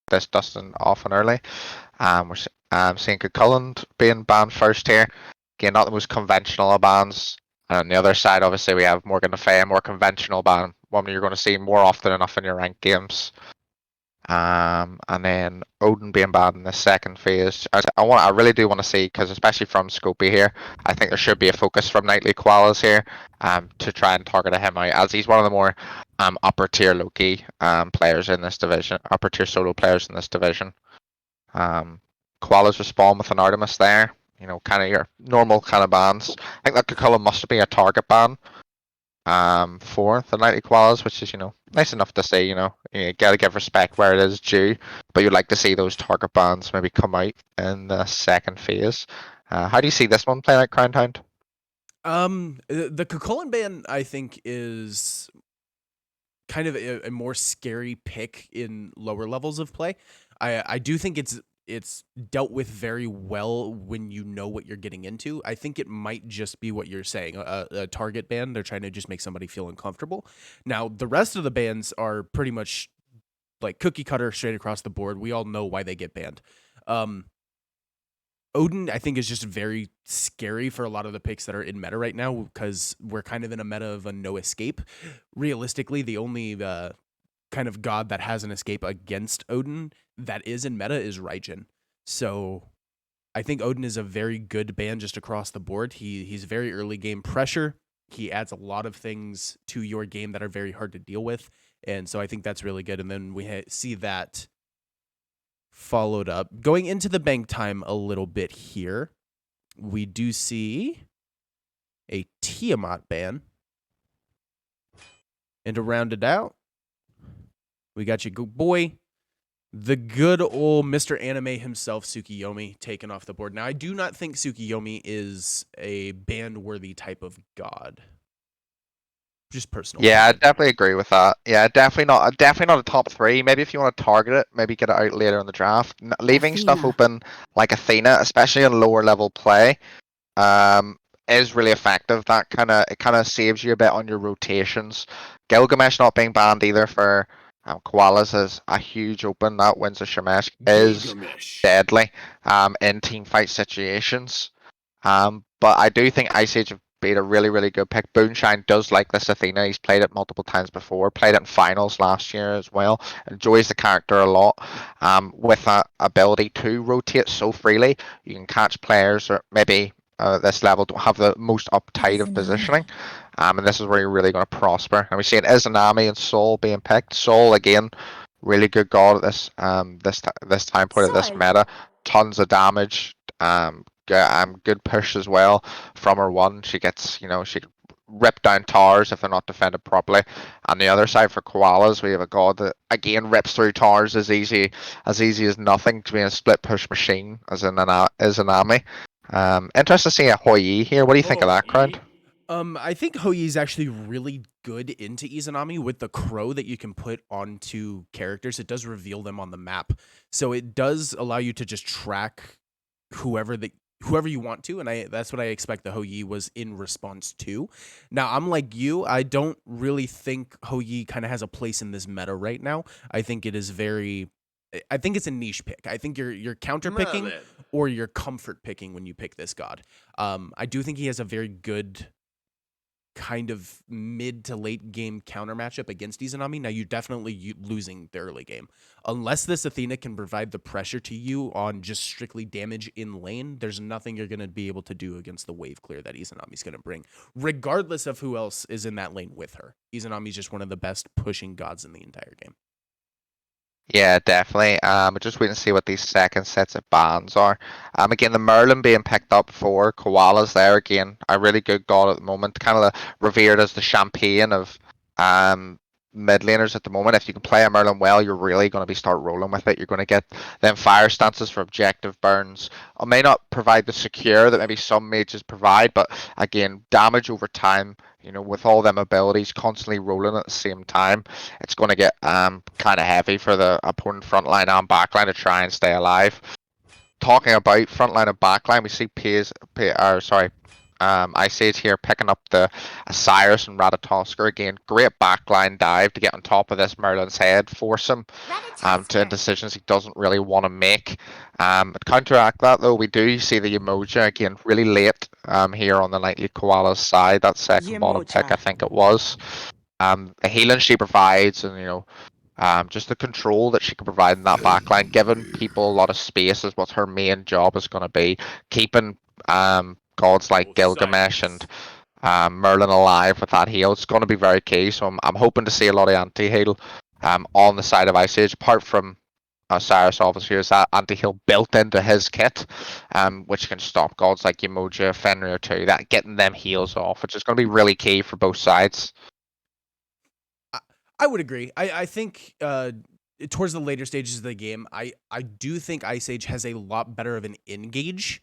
this dusting off and early. We're seeing Cullen being banned first here. Again, not the most conventional of bans. And on the other side, obviously, we have Morgan Le Fay, a more conventional ban, one you're going to see more often enough in your ranked games. And then Odin being banned in the second phase. I really do want to see, because especially from Scopy here, I think there should be a focus from Nightly Koalas here, to try and target him out, as he's one of the more upper tier Loki players in this division, upper tier solo players in this division. Koalas respawn with an Artemis there, kind of your normal kind of bans. I think that Cucullin must be a target ban for the Nightly Koalas, which is, nice enough to say, you gotta give respect where it is due, but you'd like to see those target bans maybe come out in the second phase. How do you see this one playing out, Crown Hound? The Cucullin ban, I think, is kind of a more scary pick in lower levels of play. I do think it's dealt with very well when you know what you're getting into. I think it might just be what you're saying, a target ban. They're trying to just make somebody feel uncomfortable. Now, the rest of the bans are pretty much like cookie cutter straight across the board. We all know why they get banned. Odin, I think, is just very scary for a lot of the picks that are in meta right now, because we're kind of in a meta of a no escape. Realistically, the only kind of god that has an escape against Odin that is in meta is Raijin. So I think Odin is a very good ban just across the board. He's very early game pressure. He adds a lot of things to your game that are very hard to deal with. And so I think that's really good. And then we see that followed up. Going into the bank time a little bit here, we do see a Tiamat ban. And to round it out, we got your good boy, the good old Mr. Anime himself, Tsukiyomi, taken off the board. Now, I do not think Tsukiyomi is a ban-worthy type of god. Just personal. Yeah, I definitely agree with that. Yeah, definitely not a top three. Maybe if you want to target it, maybe get it out later in the draft. Leaving stuff open like Athena, especially in lower level play, is really effective. It kind of saves you a bit on your rotations. Gilgamesh not being banned either for Koalas is a huge open. That wins a Shemesh is deadly in team fight situations. But I do think Ice Age have been a really, really good pick. Booneshine does like this Athena. He's played it multiple times before. Played it in finals last year as well. Enjoys the character a lot. With that ability to rotate so freely, you can catch players that maybe at this level don't have the most uptight of positioning. And this is where you're really going to prosper. And we see it Izanami and Soul being picked. Soul again, really good god at this time point of this meta. Tons of damage. Good push as well from her one. She gets, she can rip down towers if they're not defended properly. On the other side for Koalas, we have a god that again rips through towers as easy as nothing, to be a split push machine as an Anami. Interested to see a Hoi here. What do you think of that, crowd? I think Hoyi is actually really good into Izanami with the crow that you can put onto characters. It does reveal them on the map, so it does allow you to just track whoever you want to, and that's what I expect the Hou-Yi was in response to. Now, I'm like you. I don't really think Hou-Yi kind of has a place in this meta right now. I think it's a niche pick. I think you're counter picking or you're comfort picking when you pick this god. I do think he has a very good kind of mid to late game counter matchup against Izanami. Now, you're definitely losing the early game. Unless this Athena can provide the pressure to you on just strictly damage in lane, there's nothing you're going to be able to do against the wave clear that Izanami's going to bring, regardless of who else is in that lane with her. Izanami's just one of the best pushing gods in the entire game. Yeah, definitely. Just waiting to see what these second sets of bans are. Again, the Merlin being picked up for Koalas there again, a really good god at the moment, kind of revered as the champagne of mid laners at the moment. If you can play a Merlin well, you're really going to be start rolling with it. You're going to get them fire stances for objective burns. It may not provide the secure that maybe some mages provide, but again, damage over time. With all them abilities constantly rolling at the same time, it's going to get kind of heavy for the opponent frontline and backline to try and stay alive. Talking about frontline and backline, we see Ice Age here picking up the Osiris and Ratatosker again. Great backline dive to get on top of this Merlin's head, force him to decisions he doesn't really want to make. Counteract that though, we do see the Emoji again really late here on the Nightly Koalas side. That second bottom pick, I think it was. The healing she provides, and just the control that she can provide in that backline, giving people a lot of space is what her main job is going to be. Keeping gods like Gilgamesh and Merlin alive with that heal, it's going to be very key. So I'm hoping to see a lot of anti-heal on the side of Ice Age, apart from Cyrus obviously has that anti-heal built into his kit, which can stop gods like Emoji, Fenrir too, that getting them heals off, which is going to be really key for both sides. I would agree. I think towards the later stages of the game, I do think Ice Age has a lot better of an engage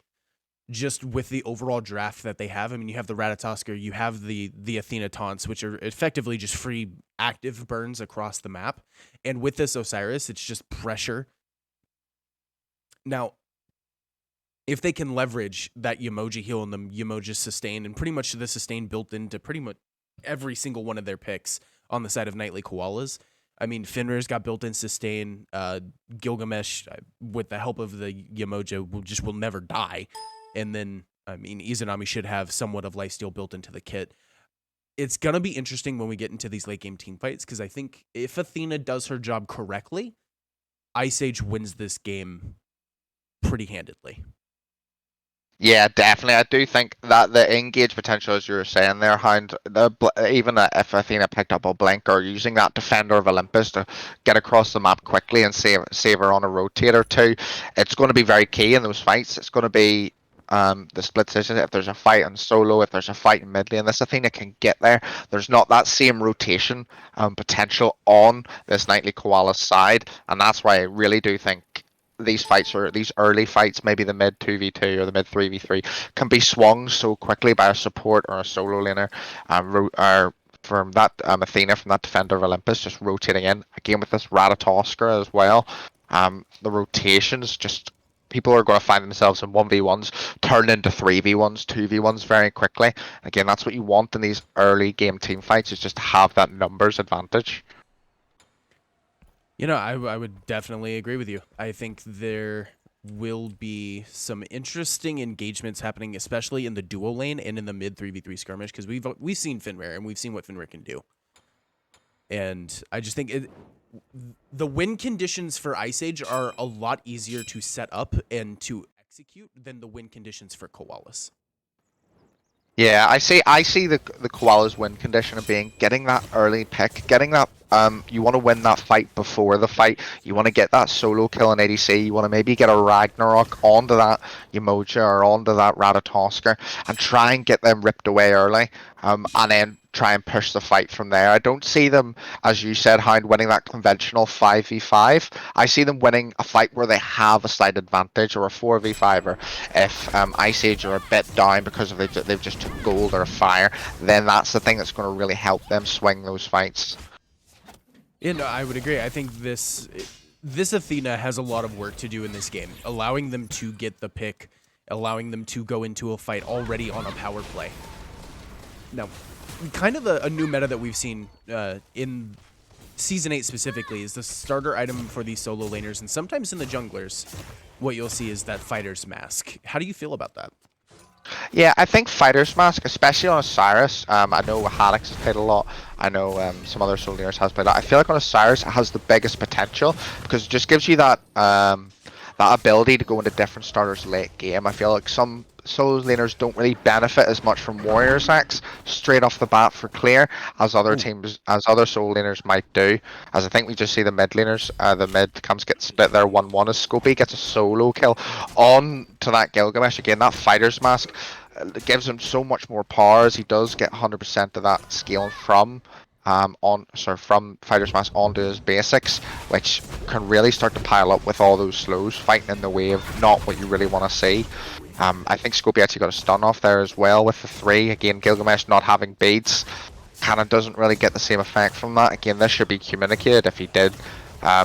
just with the overall draft that they have. I mean, you have the Ratatosker, you have the Athena taunts, which are effectively just free active burns across the map. And with this Osiris, it's just pressure. Now, if they can leverage that Yamoji heal and the Yamoji sustain, and pretty much the sustain built into pretty much every single one of their picks on the side of Nightly Koalas. I mean, Fenrir's got built-in sustain. Gilgamesh, with the help of the Yamoja, will never die. And then, I mean, Izanami should have somewhat of lifesteal built into the kit. It's going to be interesting when we get into these late-game team fights, because I think if Athena does her job correctly, Ice Age wins this game pretty handedly. Yeah, definitely. I do think that the engage potential, as you were saying there, Hound, even if Athena picked up a blink or using that Defender of Olympus to get across the map quickly and save her on a rotator too, it's going to be very key in those fights. It's going to be the split decision. If there's a fight on solo, if there's a fight in mid lane, this Athena can get there. There's not that same rotation potential on this Nightly Koala side, and that's why I really do think these fights, or these early fights, maybe the mid 2v2 or the mid 3v3, can be swung so quickly by a support or a solo laner, or from that Athena, from that Defender of Olympus, just rotating in. Again with this Ratatosker as well, the rotations, just people are going to find themselves in 1v1s turn into 3v1s, 2v1s very quickly. Again, that's what you want in these early game team fights, is just to have that numbers advantage. You know, I would definitely agree with you. I think there will be some interesting engagements happening, especially in the duo lane and in the mid 3v3 skirmish, because we've seen Fenrir and we've seen what Fenrir can do. And I just think the win conditions for Ice Age are a lot easier to set up and to execute than the win conditions for Koalas. Yeah, I see the Koalas win condition of being getting that early pick, getting that you want to win that fight before the fight. You want to get that solo kill in ADC. You want to maybe get a Ragnarok onto that Yamoja or onto that Ratatosker and try and get them ripped away early, and then try and push the fight from there. I don't see them, as you said, Hound, winning that conventional 5v5. I see them winning a fight where they have a slight advantage, or a 4v5, or if Ice Age are a bit down because of they've just took gold or a fire, then that's the thing that's going to really help them swing those fights. Yeah, no, I would agree. I think this Athena has a lot of work to do in this game, allowing them to get the pick, allowing them to go into a fight already on a power play. Now, kind of a new meta that we've seen in Season 8 specifically is the starter item for these solo laners, and sometimes in the junglers, what you'll see is that Fighter's Mask. How do you feel about that? Yeah, I think Fighter's Mask, especially on Osiris, I know Wattlexp has played a lot. I know some other solo laners has played a lot. I feel like on Osiris it has the biggest potential because it just gives you that that ability to go into different starters late game. I feel like some solo laners don't really benefit as much from Warrior's X straight off the bat for clear as other teams, as other solo laners might do. As I think we just see the mid laners, the mid camps get split there 1-1 as Scopey gets a solo kill on to that Gilgamesh. Again, that Fighter's Mask gives him so much more power, as he does get 100% of that scaling from from Fighter's Mask onto his basics, which can really start to pile up with all those slows, fighting in the wave, not what you really want to see. I think Scopey actually got a stun off there as well with the 3. Again, Gilgamesh not having beads kind of doesn't really get the same effect from that. Again, this should be communicated if he did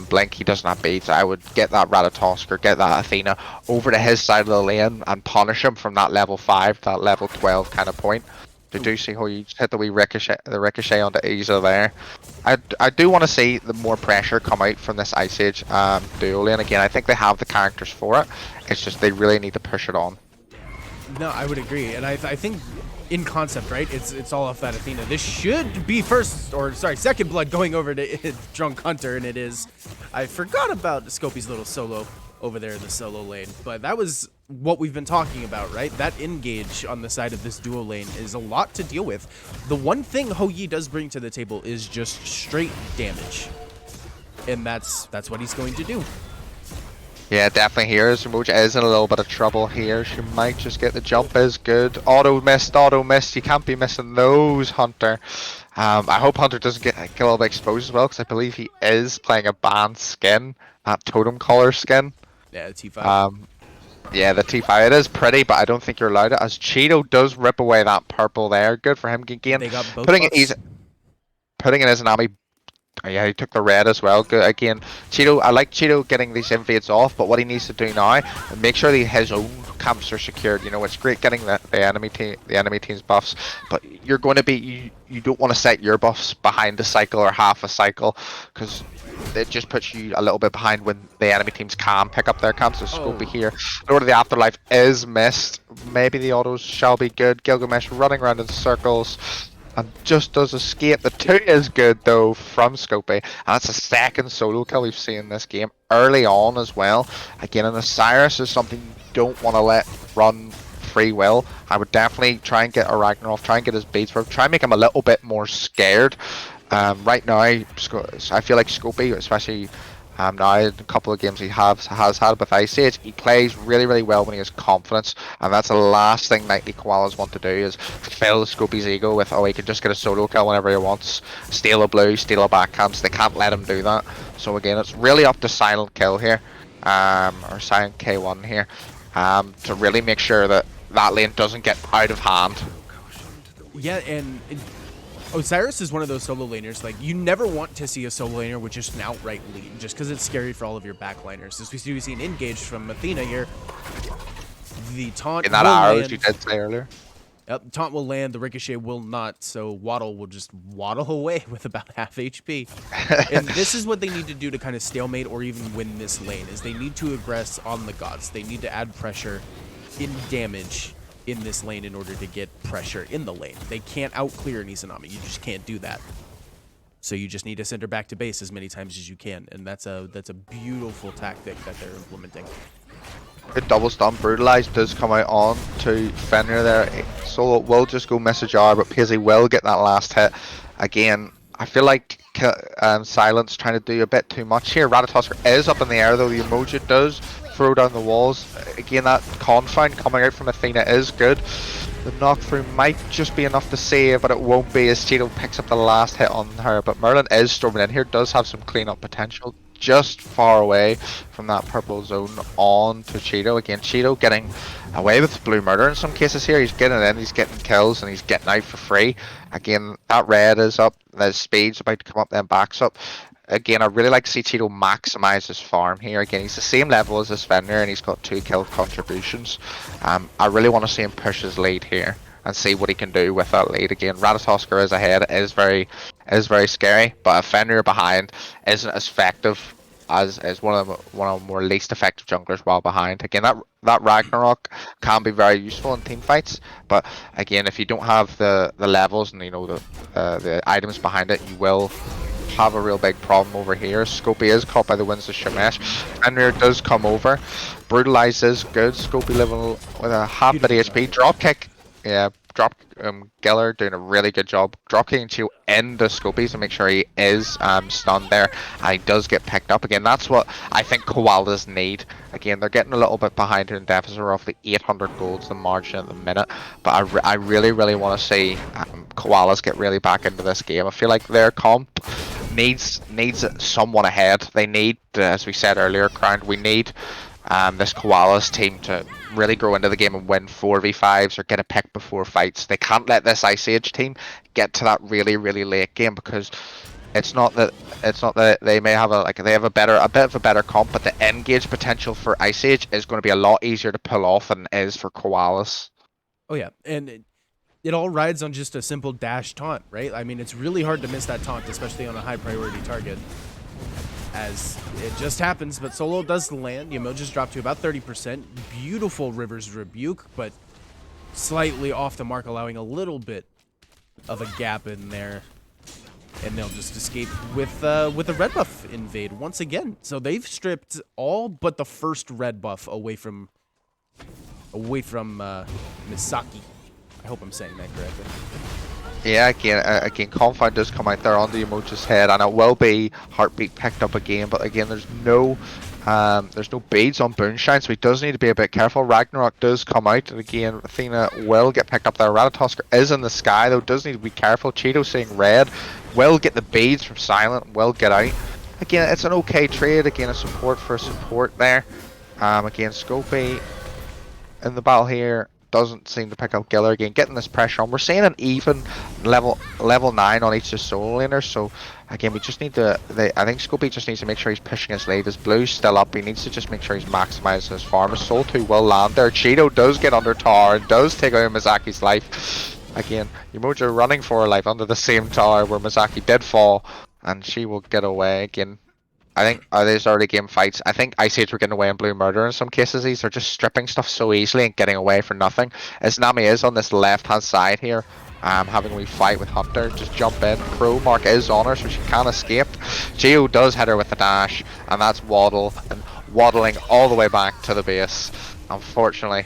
Blink, he doesn't have beads. I would get that Ratatosker, get that Athena over to his side of the lane and punish him from that level 5 to that level 12 kind of point. You do see how you hit the wee ricochet onto Isa there. I do want to see the more pressure come out from this Ice Age duo lane. Again, I think they have the characters for it. It's just they really need to push it on. No, I would agree, and I think in concept, right? It's all off that Athena. This should be second blood going over to ItsDrunkHunter, and it is. I forgot about Scopey's little solo over there in the solo lane, but that was what we've been talking about, right? That engage on the side of this duo lane is a lot to deal with. The one thing Hou-Yi does bring to the table is just straight damage, and that's what he's going to do. Yeah, definitely here. Moja is in a little bit of trouble here. She might just get the jump is good. Auto missed. You can't be missing those, Hunter. I hope Hunter doesn't get a little bit exposed as well, because I believe he is playing a banned skin, that totem color skin. Yeah, the T5. Yeah, the T5. It is pretty, but I don't think you're allowed it, as Cheeto does rip away that purple there. Good for him again. They got both putting in Izanami. Yeah, he took the red as well. Good again. Cheeto, I like Cheeto getting these invades off, but what he needs to do now, make sure that his own camps are secured. You know, it's great getting the enemy team's buffs, but you're going to be you don't want to set your buffs behind a cycle or half a cycle, because it just puts you a little bit behind when the enemy teams can pick up their camps. So Scopey here, Lord of the Afterlife is missed. Maybe the autos shall be good. Gilgamesh running around in circles and just does escape. The 2 is good though from Scopey, and that's a second solo kill we've seen in this game early on as well. Again, and Osiris is something you don't want to let run free will. I would definitely try and get a Ragnarok, try and get his beats for him, try and make him a little bit more scared. Right now, I feel like Scopey, especially now in a couple of games he has had with Ice Age, he plays really well when he has confidence, and that's the last thing Nightly Koalas want to do, is fill Scopey's ego with, oh, he can just get a solo kill whenever he wants, steal a blue, steal a backcamps. They can't let him do that. So again, it's really up to Silent Kill here, or Silent K1 here, to really make sure that that lane doesn't get out of hand. Yeah, and Osiris is one of those solo laners, like, you never want to see a solo laner with just an outright lead, just because it's scary for all of your backliners. As we see an engage from Athena here, the taunt in that arrows you did say earlier. Yep, taunt will land, the ricochet will not, so Wattle will just waddle away with about half HP. And this is what they need to do to kind of stalemate or even win this lane, is they need to aggress on the gods. They need to add pressure in damage in this lane in order to get pressure in the lane. They can't out-clear an Izanami. You just can't do that. So you just need to send her back to base as many times as you can, and that's a beautiful tactic that they're implementing. Good double stun. Brutalized does come out on to Fenrir there. Solo will just go message R, but Paisley will get that last hit. Again, I feel like Silence trying to do a bit too much here. Ratatosker is up in the air though. The emoji does throw down the walls. Again, that confound coming out from Athena is good. The knock through might just be enough to save, but it won't be, as Cheeto picks up the last hit on her. But Merlin is storming in here, does have some cleanup potential. Just far away from that purple zone on to Cheeto. Again, Cheeto getting away with blue murder in some cases here. He's getting in, he's getting kills, and he's getting out for free. Again, that red is up, the speed's about to come up, then backs up. Again, I really like to see Cheeto maximize his farm here. Again, he's the same level as this Fenrir, and he's got 2 kill contributions. I really want to see him push his lead here and see what he can do with that lead. Again, Ratatosker is ahead, is very scary, but a Fenrir behind isn't as effective as one of the more least effective junglers while behind. Again, that Ragnarok can be very useful in team fights, but again, if you don't have the levels and the items behind it, you will have a real big problem over here. Scopey is caught by the winds of Shemesh. Fenrir does come over. Brutalize is good. Scopey living with a half bit HP. Drop kick. Yeah, Giller doing a really good job drop kicking Cheeto into Scopey to make sure he is stunned there, and he does get picked up. Again, that's what I think Koalas need. Again, they're getting a little bit behind in deficit, roughly 800 golds the margin at the minute, but I really want to see Koalas get really back into this game. I feel like their comp needs someone ahead. They need, as we said earlier, Crown, we need this Koalas team to really grow into the game and win 4v5s or get a pick before fights. They can't let this Ice Age team get to that really late game, because it's not that they may have they have a bit of a better comp, but the engage potential for Ice Age is going to be a lot easier to pull off than it is for Koalas. Oh yeah, and it all rides on just a simple dash taunt, right? I mean, it's really hard to miss that taunt, especially on a high priority target. As it just happens, but solo does land. Yamoja's dropped to about 30%. Beautiful River's Rebuke, but slightly off the mark, allowing a little bit of a gap in there. And they'll just escape with a red buff invade once again. So they've stripped all but the first red buff away from Misaki. I hope I'm saying that correctly. Yeah, again, Confine does come out there on the Emoja's head, and it will be Heartbeat picked up again. But again, there's no beads on Booneshine, so he does need to be a bit careful. Ragnarok does come out, and again, Athena will get picked up there. Ratatosker is in the sky, though, does need to be careful. Cheeto seeing red, will get the beads from Silent, will get out. Again, it's an okay trade. Again, a support for support there. Again, Scopey in the battle here doesn't seem to pick up Giller. Again, getting this pressure on. We're seeing an even level 9 on each of the solo laners, so again, we just need to I think Scopey just needs to make sure he's pushing his lead. His blue's still up, he needs to just make sure he's maximizing his farm. His Soul 2 will land there. Cheeto does get under tower and does take out Misaki's life. Again, Umoja running for her life under the same tower where Misaki did fall, and she will get away. Again, I think these early game fights, I think Ice Age were getting away in Blue Murder in some cases. These are just stripping stuff so easily and getting away for nothing. As Nami is on this left hand side here, having a wee fight with Hunter, just jump in. Crow Mark is on her, so she can't escape. Geo does hit her with the dash, and that's Waddle, and waddling all the way back to the base, unfortunately.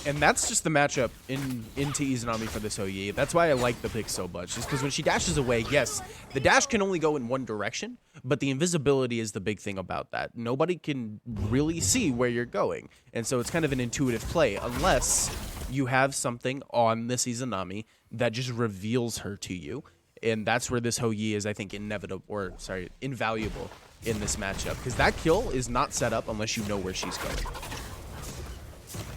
And that's just the matchup into Izanami for this OE. That's why I like the pick so much. Just because when she dashes away, yes, the dash can only go in one direction, but the invisibility is the big thing about that. Nobody can really see where you're going. And so it's kind of an intuitive play, unless you have something on this Izanami that just reveals her to you. And that's where this Houyi is, I think, invaluable in this matchup. Because that kill is not set up unless you know where she's going.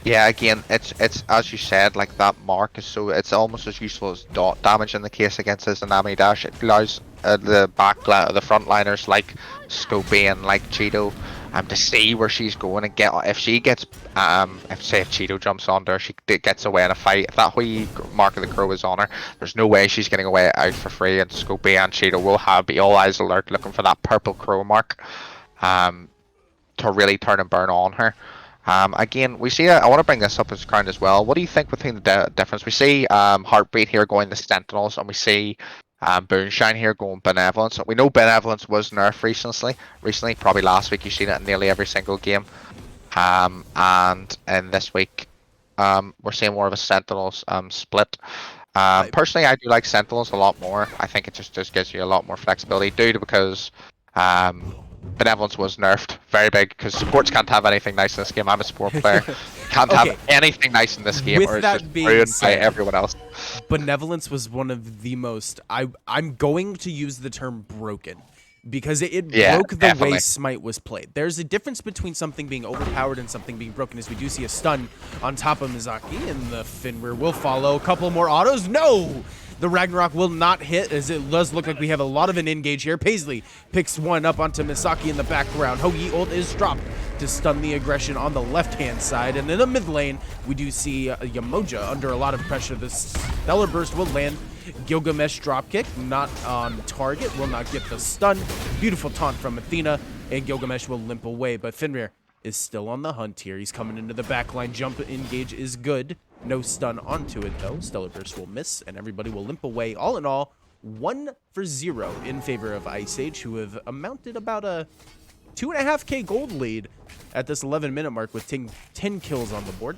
Yeah, again, it's as you said, like that mark is it's almost as useful as dot damage in the case against his Anami dash. It allows the frontliners like Scopey and like Cheeto to see where she's going and get if she gets if Cheeto jumps on her, she gets away in a fight. If that wee mark of the crow is on her, there's no way she's getting away out for free, and Scopey and Cheeto will be all eyes alert looking for that purple crow mark to really turn and burn on her. Again, we see, I want to bring this up as Crown as well. What do you think between the difference? We see Heartbeat here going the Sentinels, and we see Booneshine here going Benevolence. We know Benevolence was nerfed recently, probably last week. You've seen it in nearly every single game. And in this week, we're seeing more of a Sentinels split. Personally, I do like Sentinels a lot more. I think it just gives you a lot more flexibility due to because Benevolence was nerfed very big because supports can't have anything nice in this game. I'm a support player. Can't have anything nice in this game, or it's just ruined by everyone else. Benevolence was one of the most. I'm going to use the term broken because it broke the way Smite was played. There's a difference between something being overpowered and something being broken. As we do see a stun on top of Mizaki, and the Fenrir will follow. A couple more autos. No. The Ragnarok will not hit, as it does look like we have a lot of an engage here. Paisley picks one up onto Misaki in the background. Houyi ult is dropped to stun the aggression on the left-hand side. And in the mid lane, we do see Yamoja under a lot of pressure. The Stellar Burst will land. Gilgamesh dropkick, not on target, will not get the stun. Beautiful taunt from Athena, and Gilgamesh will limp away. But Fenrir is still on the hunt here. He's coming into the backline. Jump engage is good. No stun onto it, though. Stellar Burst will miss, and everybody will limp away. All in all, 1-0 in favor of Ice Age, who have amounted about a 2.5k gold lead at this 11-minute mark with 10 kills on the board.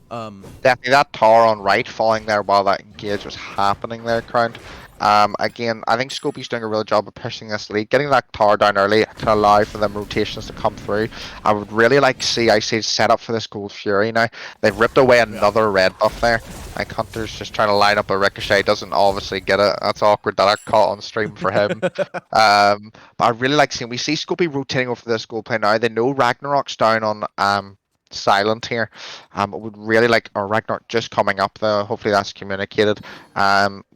Definitely that tower on right falling there while that engage was happening there, Crown. Again, I think Scopey's doing a real job of pushing this lead, getting that tower down early to allow for them rotations to come through. I would really like to see Ice Age set up for this Gold Fury now. They've ripped away another red buff there. Like Hunter's just trying to line up a ricochet, doesn't obviously get it. That's awkward that I caught on stream for him. But I really like seeing, we see Scopey rotating over this gold play now. They know Ragnarok's down on silent here. I would really like, or Ragnar just coming up though. Hopefully that's communicated.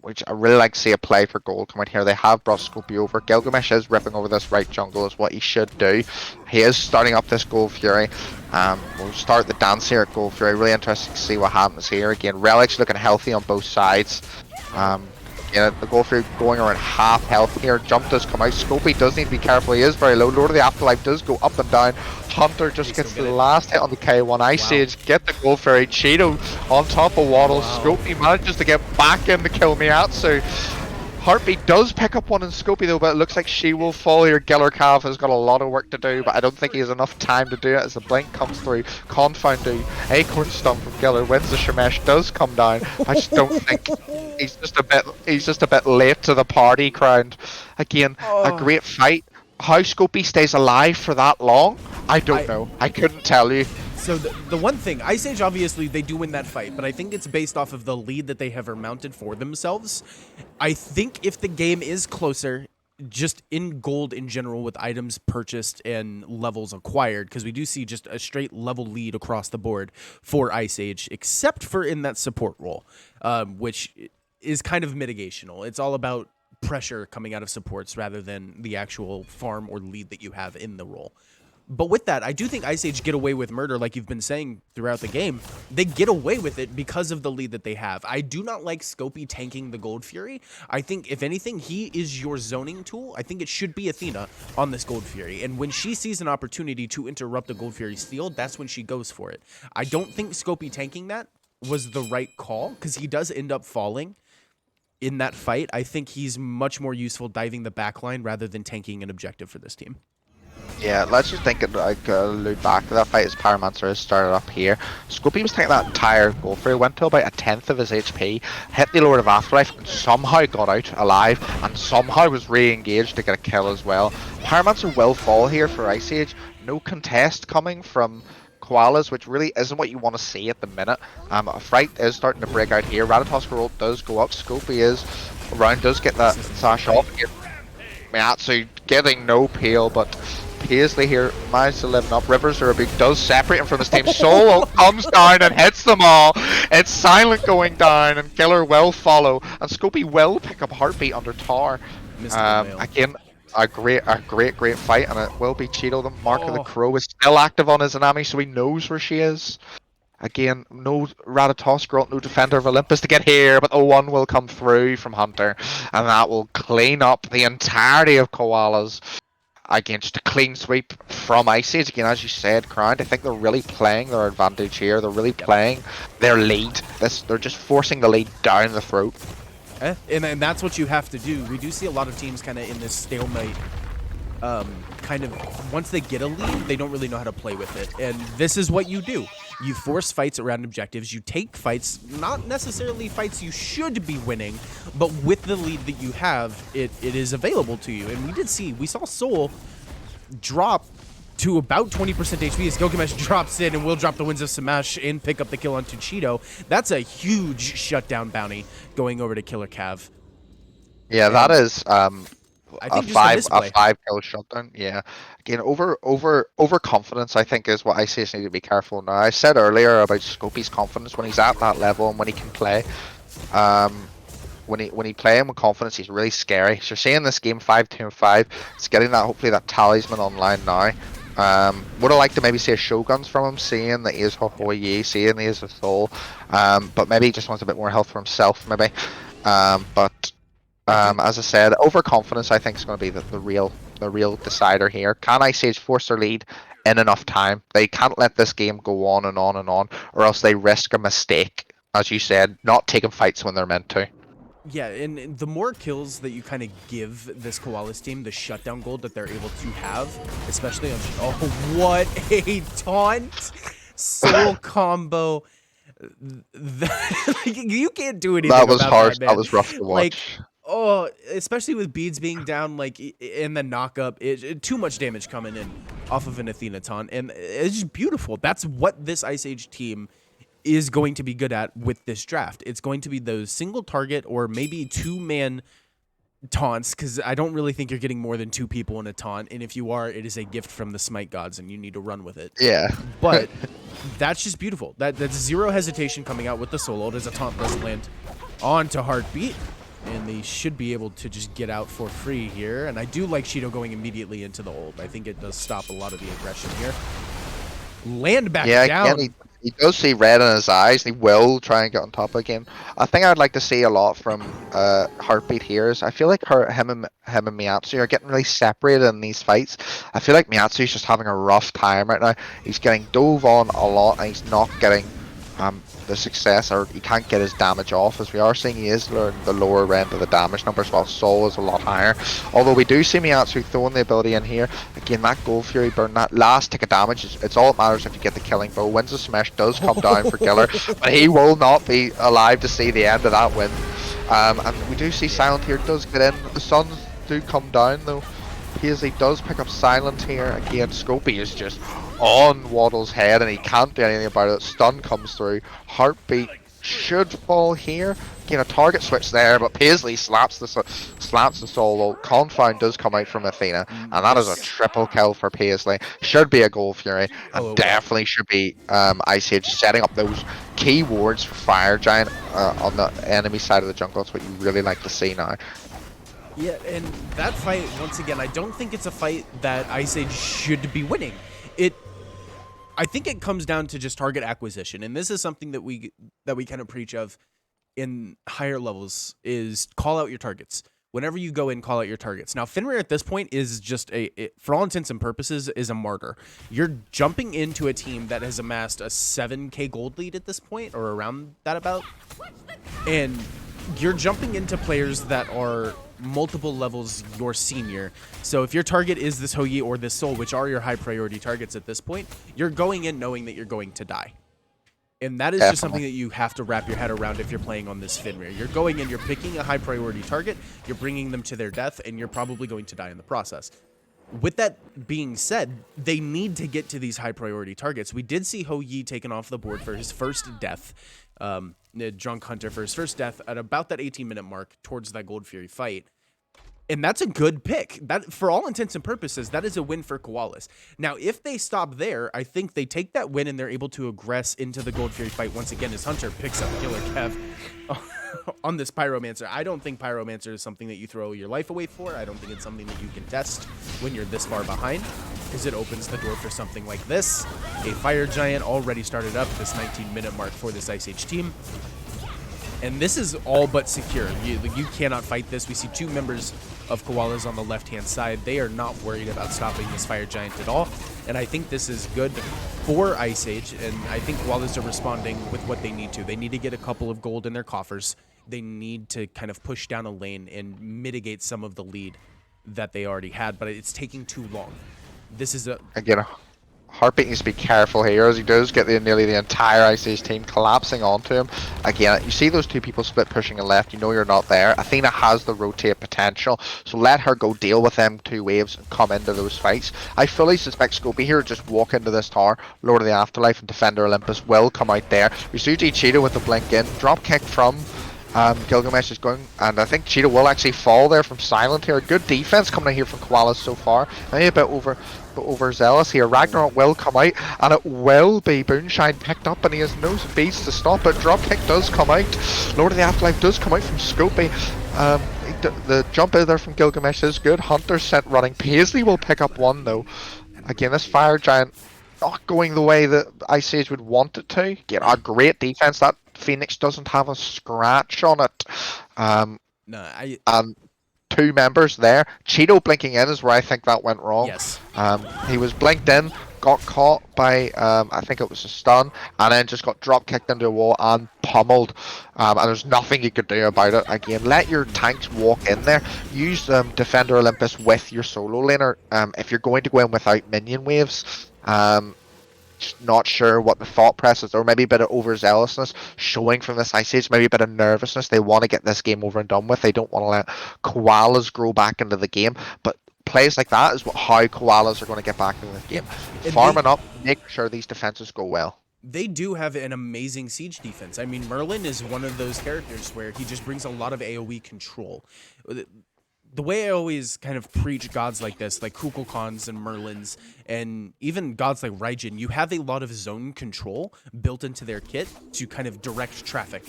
Which I really like to see a play for gold come out here. They have brought Scopy over. Gilgamesh is ripping over this right jungle, is what he should do. He is starting up this Gold Fury. We'll start the dance here at Gold Fury. Really interesting to see what happens here. Again, Relic's looking healthy on both sides. Yeah, the Gold Fury going around half health here. Jump does come out. Scopy does need to be careful. He is very low. Lord of the Afterlife does go up and down. Hunter just gets the last hit on the K1. Ice Age get the Gold Fury. Cheeto on top of Waddle. Scopy manages to get back in to kill Miyatsu. Heartbeat does pick up one in Scopy though, but it looks like she will fall here. GillerKav has got a lot of work to do, but I don't think he has enough time to do it as the blink comes through. Confound do. Acorn Stomp from Giller wins the Shemesh, does come down. I just don't think he's just a bit late to the party crowd. Again, a great fight. How Scopy stays alive for that long, I don't know. I couldn't tell you. So the one thing, Ice Age, obviously, they do win that fight, but I think it's based off of the lead that they have mounted for themselves. I think if the game is closer, just in gold in general with items purchased and levels acquired, because we do see just a straight level lead across the board for Ice Age, except for in that support role, which is kind of mitigational. It's all about pressure coming out of supports rather than the actual farm or lead that you have in the role. But with that, I do think Ice Age get away with murder, like you've been saying throughout the game. They get away with it because of the lead that they have. I do not like Scopy tanking the Gold Fury. I think, if anything, he is your zoning tool. I think it should be Athena on this Gold Fury. And when she sees an opportunity to interrupt the Gold Fury's steal, that's when she goes for it. I don't think Scopy tanking that was the right call, because he does end up falling in that fight. I think he's much more useful diving the backline rather than tanking an objective for this team. Yeah, let's just think allude back to that fight as Pyromancer has started up here. Scopy was taking that entire Gold Fury, went to about 1/10 of his HP, hit the Lord of Afterlife, and somehow got out alive, and somehow was re-engaged to get a kill as well. Pyromancer will fall here for Ice Age. No contest coming from Koalas, which really isn't what you want to see at the minute. A fight is starting to break out here. Ratatosk roll does go up. Scopy is around, does get that sash off here. Miyatsu getting no peel, but Paisley here managed to live up. Rivers does separate him from his team. Solo comes down and hits them all. It's silent going down, and Killer will follow, and Scopy will pick up Heartbeat under tower. Again, a great fight, and it will be Cheeto. The Mark of the Crow is still active on his Inami, so he knows where she is. Again, no Ratatosk, no Defender of Olympus to get here, but the one will come through from Hunter, and that will clean up the entirety of Koalas. Again, just a clean sweep from Ice Age. Again, as you said, Crown, I think they're really playing their advantage here. They're really playing their lead. They're just forcing the lead down the throat. And that's what you have to do. We do see a lot of teams kind of in this stalemate. Kind of, once they get a lead, they don't really know how to play with it. And this is what you do. You force fights around objectives. You take fights, not necessarily fights you should be winning, but with the lead that you have, it is available to you. And we saw Soul drop to about 20% HP as Gilgamesh drops in and will drop the Winds of Smash and pick up the kill onto Cheeto. That's a huge shutdown bounty going over to GillerKav. Yeah, that is I think a 5-kill shutdown. Yeah, again, over confidence, I think, is what ICS need to be careful now. I said earlier about Scopy's confidence when he's at that level and when he can play. When he playing with confidence, he's really scary. So seeing this game 5-2-5, it's getting that, hopefully that talisman online now. Would have liked to maybe see a Shoguns from him, seeing that he is Hohoye, seeing that he is a soul. But maybe he just wants a bit more health for himself, maybe. As I said, overconfidence I think is going to be the real decider here. Can Ice Age force their lead in enough time? They can't let this game go on and on and on, or else they risk a mistake, as you said, not taking fights when they're meant to. Yeah, and the more kills that you kind of give this Koalas team, the shutdown gold that they're able to have, especially on... Oh, what a taunt! Soul combo. You can't do anything That was about harsh. That, man. That was rough to watch. Especially with beads being down, in the knockup, too much damage coming in off of an Athena taunt, and it's just beautiful. That's what this Ice Age team is going to be good at with this draft. It's going to be those single target or maybe two-man taunts, because I don't really think you're getting more than 2 people in a taunt, and if you are, it is a gift from the Smite gods, and you need to run with it. Yeah. But that's just beautiful. That's zero hesitation coming out with the solo. Does a taunt does land onto Heartbeat, and they should be able to just get out for free here. And I do like Cheeto going immediately into the ult. I think it does stop a lot of the aggression here. Land back down. Again, he does see red in his eyes, and he will try and get on top again. I think I'd like to see a lot from Heartbeat here. Is I feel like him and Miyatsu are getting really separated in these fights. I feel like Miyatsu's just having a rough time right now. He's getting dove on a lot, and he's not getting the success, or he can't get his damage off. As we are seeing, he is learning the lower end of the damage numbers, while Soul is a lot higher. Although we do see Miyatsu throwing the ability in here. Again, that Gold Fury burn, that last tick of damage, it's all that matters if you get the killing blow. Wins the smash does come down for Giller, but he will not be alive to see the end of that win. And we do see Silent here does get in. The Suns do come down though. Paisley does pick up Silent here. Again, Scopey is just on Waddle's head, and he can't do anything about it. Stun comes through. Heartbeat should fall here. Again, a target switch there, but Paisley slaps the solo. Confound does come out from Athena, and that is a triple kill for Paisley. Should be a Gold Fury, and definitely should be Ice Age setting up those key wards for Fire Giant on the enemy side of the jungle. That's what you really like to see now. Yeah, and that fight, once again, I don't think it's a fight that Ice Age should be winning. I think it comes down to just target acquisition, and this is something that we kind of preach of in higher levels, is call out your targets. Whenever you go in, call out your targets. Now, Fenrir at this point is just for all intents and purposes, is a martyr. You're jumping into a team that has amassed a 7k gold lead at this point, or around that about, and you're jumping into players that are multiple levels your senior. So if your target is this Hou Yi or this Soul, which are your high priority targets at this point, you're going in knowing that you're going to die. And that is just something that you have to wrap your head around if you're playing on this Fenrir. You're going in, you're picking a high priority target, you're bringing them to their death, and you're probably going to die in the process. With that being said, they need to get to these high priority targets. We did see Hou Yi taken off the board for his first death, ItsDrunkHunter for his first death at about that 18-minute mark towards that Gold Fury fight. And that's a good pick. That, for all intents and purposes, that is a win for Koalas. Now, if they stop there, I think they take that win and they're able to aggress into the Gold Fury fight once again as Hunter picks up GillerKav on this Pyromancer. I don't think Pyromancer is something that you throw your life away for. I don't think it's something that you can test when you're this far behind, because it opens the door for something like this. A Fire Giant already started up this 19-minute mark for this Ice Age team. And this is all but secure. You cannot fight this. We see 2 members of Koalas on the left-hand side. They are not worried about stopping this Fire Giant at all. And I think this is good for Ice Age. And I think Koalas are responding with what they need to. They need to get a couple of gold in their coffers. They need to kind of push down a lane and mitigate some of the lead that they already had. But it's taking too long. This is a... Again, Heartbeat needs to be careful here, as he does get nearly the entire Ice Age team collapsing onto him. Again, you see those 2 people split pushing a left, you know you're not there. Athena has the rotate potential, so let her go deal with them 2 waves and come into those fights. I fully suspect Scopey here just walk into this tower, Lord of the Afterlife and Defender Olympus will come out there. We see Cheeto with the blink in, drop kick from Gilgamesh is going, and I think Cheeto will actually fall there from Silent here. Good defense coming in here from Koalas so far. Maybe a bit overzealous here. Ragnarok will come out, and it will be Booneshine picked up, and he has no beats to stop it. Dropkick does come out. Lord of the Afterlife does come out from Scopey. The jump in there from Gilgamesh is good. Hunter sent running. Paisley will pick up 1 though. Again, this Fire Giant not going the way that Ice Age would want it to. Get a great defense. That Phoenix doesn't have a scratch on it. And 2 members there. Cheeto blinking in is where I think that went wrong. Yes. He was blinked in, got caught by, I think it was a stun, and then just got drop kicked into a wall and pummeled. And there's nothing you could do about it. Again, let your tanks walk in there. Use Defender Olympus with your solo laner. If you're going to go in without minion waves, just not sure what the thought process, or maybe a bit of overzealousness showing from this Ice Age, maybe a bit of nervousness. They want to get this game over and done with. They don't want to let Koalas grow back into the game, but plays like that is how Koalas are going to get back into the game. Farming up, make sure these defenses go well. They do have an amazing siege defense. I mean, Merlin is one of those characters where he just brings a lot of AoE control. the way I always kind of preach gods like this, like Kukulkans and Merlins, and even gods like Raijin, you have a lot of zone control built into their kit to kind of direct traffic.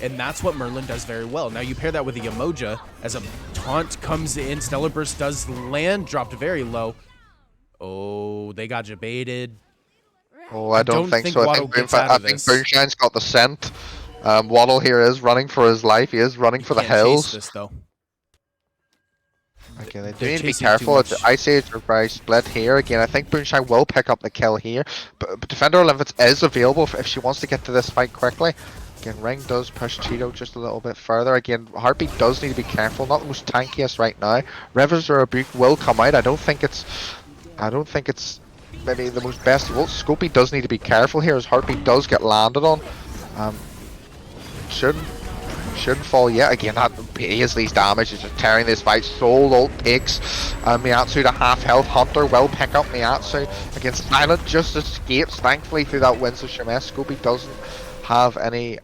And that's what Merlin does very well. Now you pair that with the Emoja as a taunt comes in. Stellar Burst does land, dropped very low. Oh, they got baited. Oh, I don't think so. Wattle gets out of this. Boonshine's got the scent. Wattle here is running for his life. He is running for the hills. Chase this, though. Okay, they do need to be careful. The Ice Age are very split here. Again, I think Booneshine will pick up the kill here. But Defender Olympics is available if she wants to get to this fight quickly. Again, Ring does push Cheeto just a little bit further. Again, Heartbeat does need to be careful. Not the most tankiest right now. Rivers or Rebuke will come out. I don't think it's maybe the most best. Well, Scopey does need to be careful here as Heartbeat does get landed on. Shouldn't fall yet. Again, that Paisley's damage is just tearing this fight. Soul ult takes Miyatsu to half health. Hunter will pick up Miyatsu. Again, Silent just escapes thankfully through that Winds of Shemesh. Scopey doesn't have any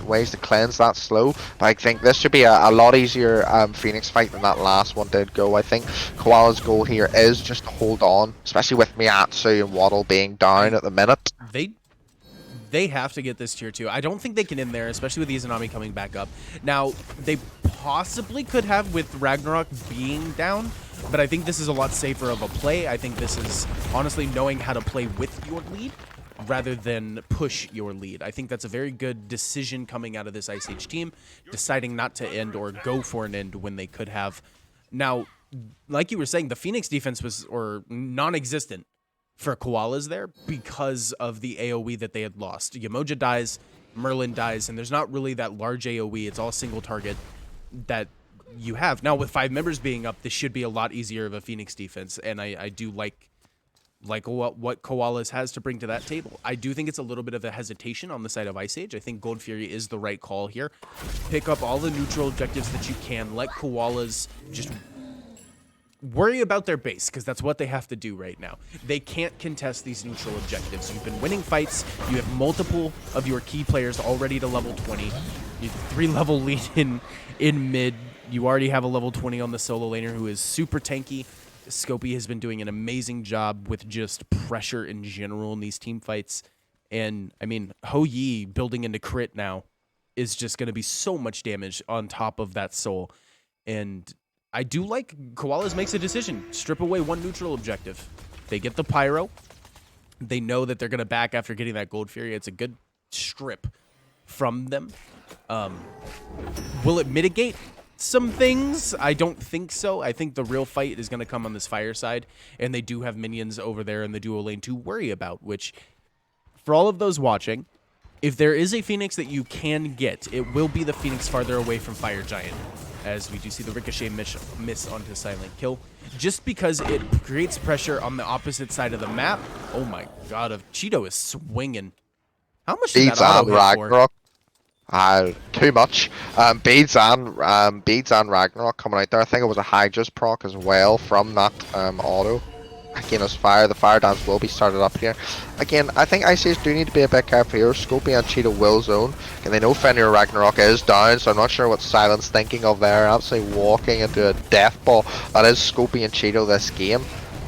ways to cleanse that slow, but I think this should be a lot easier Phoenix fight than that last one did go. I think Koala's goal here is just to hold on, especially with Miyatsu and Wattle being down at the minute. They have to get this tier 2. I don't think they can in there, especially with Izanami coming back up. Now, they possibly could have with Ragnarok being down, but I think this is a lot safer of a play. I think this is honestly knowing how to play with your lead rather than push your lead. I think that's a very good decision coming out of this Ice Age team, deciding not to end or go for an end when they could have. Now, like you were saying, the Phoenix defense was non-existent for Koalas there because of the AoE that they had lost. Yamoja dies, Merlin dies, and there's not really that large AoE. It's all single target that you have. Now, with 5 members being up, this should be a lot easier of a Phoenix defense, and I do like what Koalas has to bring to that table. I do think it's a little bit of a hesitation on the side of Ice Age. I think Gold Fury is the right call here. Pick up all the neutral objectives that you can. Let Koalas just worry about their base, because that's what they have to do right now. They can't contest these neutral objectives. You've been winning fights. You have multiple of your key players already to level 20. You have 3-level lead in mid. You already have a level 20 on the solo laner who is super tanky. Scopey has been doing an amazing job with just pressure in general in these team fights. And, I mean, Ho Yi building into crit now is just going to be so much damage on top of that soul. And I do like Koalas makes a decision. Strip away one neutral objective. They get the Pyro. They know that they're going to back after getting that Gold Fury. It's a good strip from them. Will it mitigate some things? I don't think so. I think the real fight is going to come on this fire side, and they do have minions over there in the duo lane to worry about, which, for all of those watching, if there is a Phoenix that you can get, it will be the Phoenix farther away from Fire Giant, as we do see the Ricochet miss onto Silent Kill, just because it creates pressure on the opposite side of the map. Oh my god, Cheeto is swinging. How much did that auto hit for? Too much. Beads and Ragnarok coming out there. I think it was a Hydra's proc as well from that auto. Again, as fire, the fire dance will be started up here. Again, I think ICs do need to be a bit careful here. Scopey and Cheeto will zone, and they know Fenrir Ragnarok is down, so I'm not sure what Silent's thinking of there. Absolutely walking into a death ball. That is Scopey and Cheeto this game.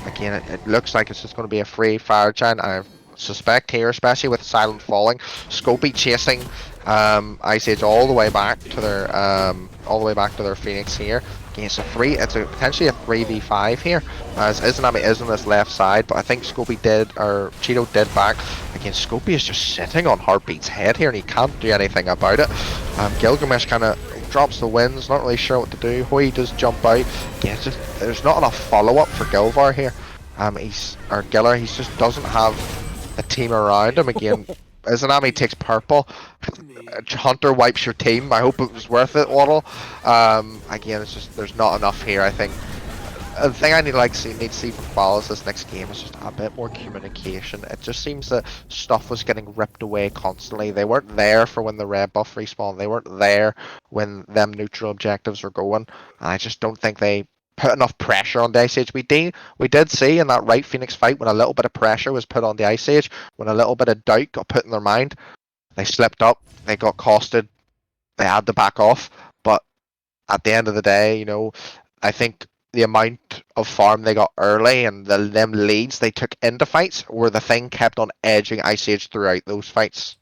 Again, it looks like it's just going to be a free fire giant. I suspect here, especially with Silent falling, Scopey chasing Ice Age all the way back to their Phoenix here. Again, it's potentially a 3v5 here, as Izanami is on this left side, but I think Cheeto did back. Again, Scopey is just sitting on Heartbeat's head here, and he can't do anything about it. Gilgamesh kind of drops the winds, not really sure what to do. Hoi does jump out. Again, there's not enough follow-up for Gilvar here. Giller, he just doesn't have a team around him. Again, Izanami takes purple. Hunter wipes your team. I hope it was worth it, Wattle. Again, it's just there's not enough here. I think the thing I need to see from Koalas this next game is just a bit more communication. It just seems that stuff was getting ripped away constantly. They weren't there for when the red buff respawned. They weren't there when them neutral objectives were going. And I just don't think they put enough pressure on the Ice Age. We did see in that right Phoenix fight when a little bit of pressure was put on the Ice Age, when a little bit of doubt got put in their mind, they slipped up, they got costed, they had to back off. But at the end of the day, I think the amount of farm they got early and them leads they took into fights were the thing kept on edging Ice Age throughout those fights.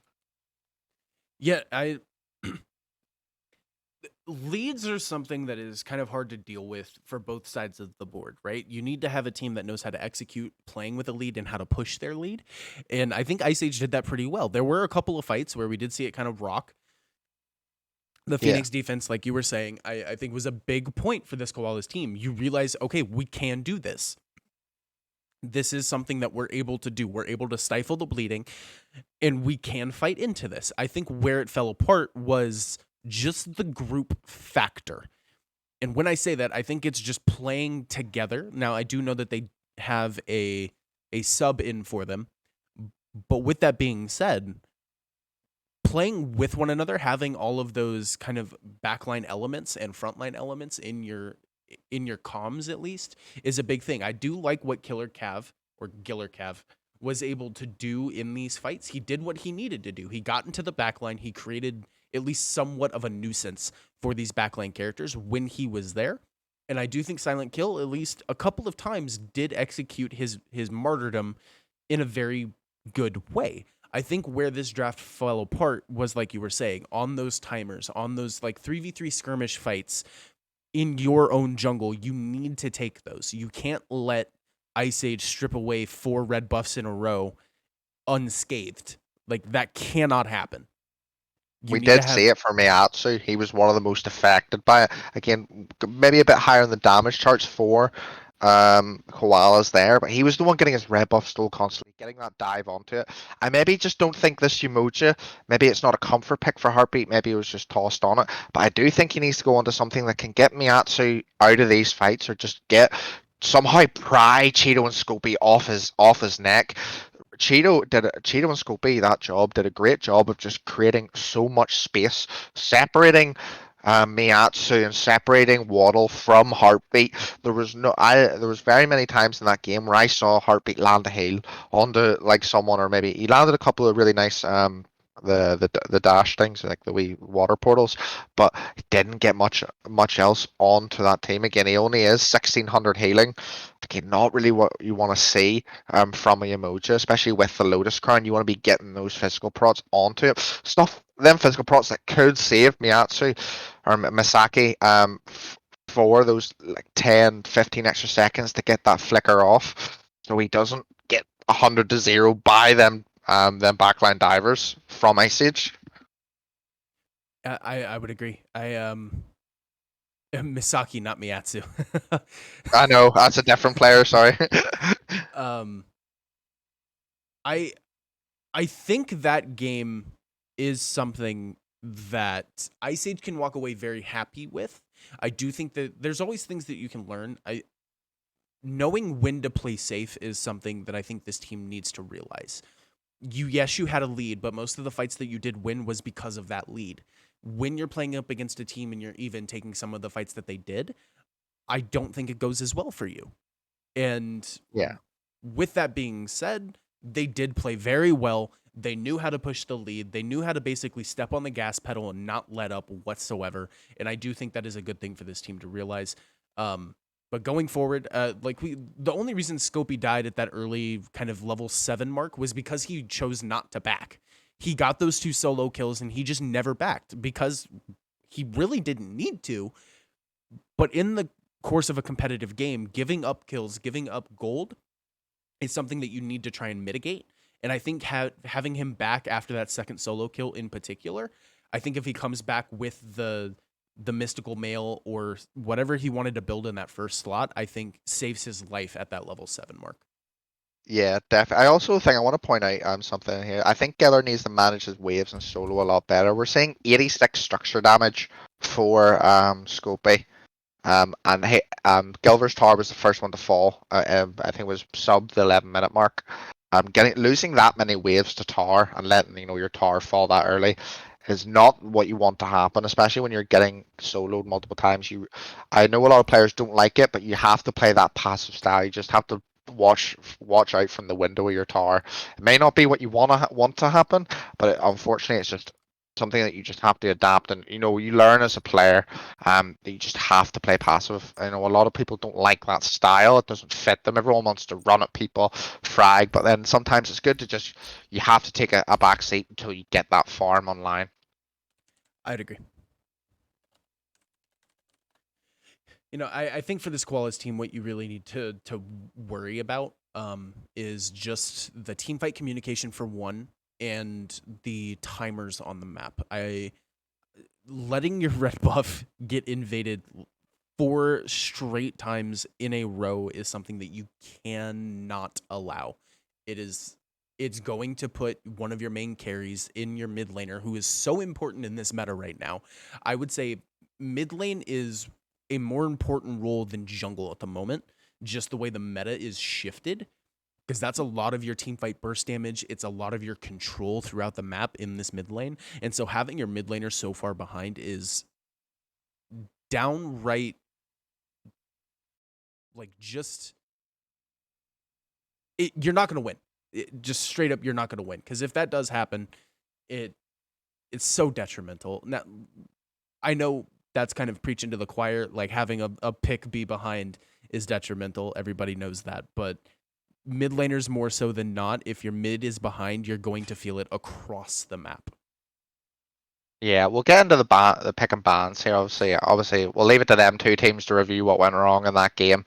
Yeah, I leads are something that is kind of hard to deal with for both sides of the board, right? You need to have a team that knows how to execute playing with a lead and how to push their lead. And I think Ice Age did that pretty well. There were a couple of fights where we did see it kind of rock. The Yeah. Phoenix defense, like you were saying, I think was a big point for this Koalas team. You realize, okay, we can do this. This is something that we're able to do. We're able to stifle the bleeding, and we can fight into this. I think where it fell apart was just the group factor. And when I say that, I think it's just playing together. Now, I do know that they have a sub in for them. But with that being said, playing with one another, having all of those kind of backline elements and frontline elements in your comms at least is a big thing. I do like what GillerKav was able to do in these fights. He did what he needed to do. He got into the backline. He created at least somewhat of a nuisance for these backline characters when he was there. And I do think Silent Kill, at least a couple of times, did execute his martyrdom in a very good way. I think where this draft fell apart was, like you were saying, on those timers, on those like 3v3 skirmish fights in your own jungle. You need to take those. You can't let Ice Age strip away 4 red buffs in a row unscathed. Like, that cannot happen. We did see it for Miyatsu. He was one of the most affected by it. Again, maybe a bit higher in the damage charts for Koalas there, but he was the one getting his red buff stole constantly, getting that dive onto it. I maybe just don't think this Umoja, maybe it's not a comfort pick for Heartbeat, maybe it was just tossed on it, but I do think he needs to go onto something that can get Miyatsu out of these fights or just somehow pry Cheeto and Scopey off his neck. Cheeto and Scopey, that job, did a great job of just creating so much space, separating Miyatsu and separating Waddle from Heartbeat. There was very many times in that game where I saw Heartbeat land a heal onto like someone, or maybe he landed a couple of really nice the dash things, like the wee water portals, but he didn't get much else onto that team. Again, he only is 1600 healing. Again, not really what you want to see from a Umoja, especially with the Lotus Crown. You want to be getting those physical prots onto it. Them physical prots that could save Miyatsu or Misaki for those like 10, 15 extra seconds to get that flicker off, so he doesn't get 100-0 by them backline divers from Ice Age. I would agree. Misaki, not Miyatsu. I know that's a different player. Sorry. I think that game is something that Ice Age can walk away very happy with. I do think that there's always things that you can learn. Knowing when to play safe is something that I think this team needs to realize. Yes, you had a lead, but most of the fights that you did win was because of that lead. When you're playing up against a team and you're even taking some of the fights that they did, I don't think it goes as well for you. And yeah, with that being said, they did play very well. They knew how to push the lead. They knew how to basically step on the gas pedal and not let up whatsoever. And I do think that is a good thing for this team to realize. But going forward, the only reason Scopey died at that early kind of level 7 mark was because he chose not to back. He got those 2 solo kills and he just never backed because he really didn't need to. But in the course of a competitive game, giving up kills, giving up gold is something that you need to try and mitigate. And I think having him back after that second solo kill in particular, I think if he comes back with the mystical mail or whatever he wanted to build in that first slot, I think saves his life at that level 7 mark. Yeah, definitely. I also think I want to point out something here. I think Geller needs to manage his waves and solo a lot better. We're seeing 86 structure damage for Scopey. And hey, Gilver's Tower was the first one to fall. I think it was sub the 11-minute mark. Losing that many waves to tower and letting your tower fall that early is not what you want to happen, especially when you're getting soloed multiple times. I know a lot of players don't like it, but you have to play that passive style. You just have to watch out from the window of your tower. It may not be what you want to happen, but unfortunately, it's just something that you just have to adapt, and you learn as a player that you just have to play passive. I know a lot of people don't like that style. It doesn't fit them. Everyone wants to run at people, frag, but then sometimes it's good to just, you have to take a back seat until you get that farm online. I'd agree. I think for this Koalas team, what you really need to worry about is just the team fight communication for one, and the timers on the map. Letting your red buff get invaded 4 straight times in a row is something that you cannot allow. It's going to put one of your main carries in your mid laner, who is so important in this meta right now. I would say mid lane is a more important role than jungle at the moment, just the way the meta is shifted, because that's a lot of your team fight burst damage. It's a lot of your control throughout the map in this mid lane. And so having your mid laner so far behind is downright, like, you're not going to win. Just straight up, you're not going to win. Because if that does happen, it's so detrimental. Now, I know that's kind of preaching to the choir, like having a pick be behind is detrimental. Everybody knows that. But mid laners more so than not, if your mid is behind, you're going to feel it across the map. Yeah, we'll get into the pick and bans here. Obviously, we'll leave it to them two teams to review what went wrong in that game.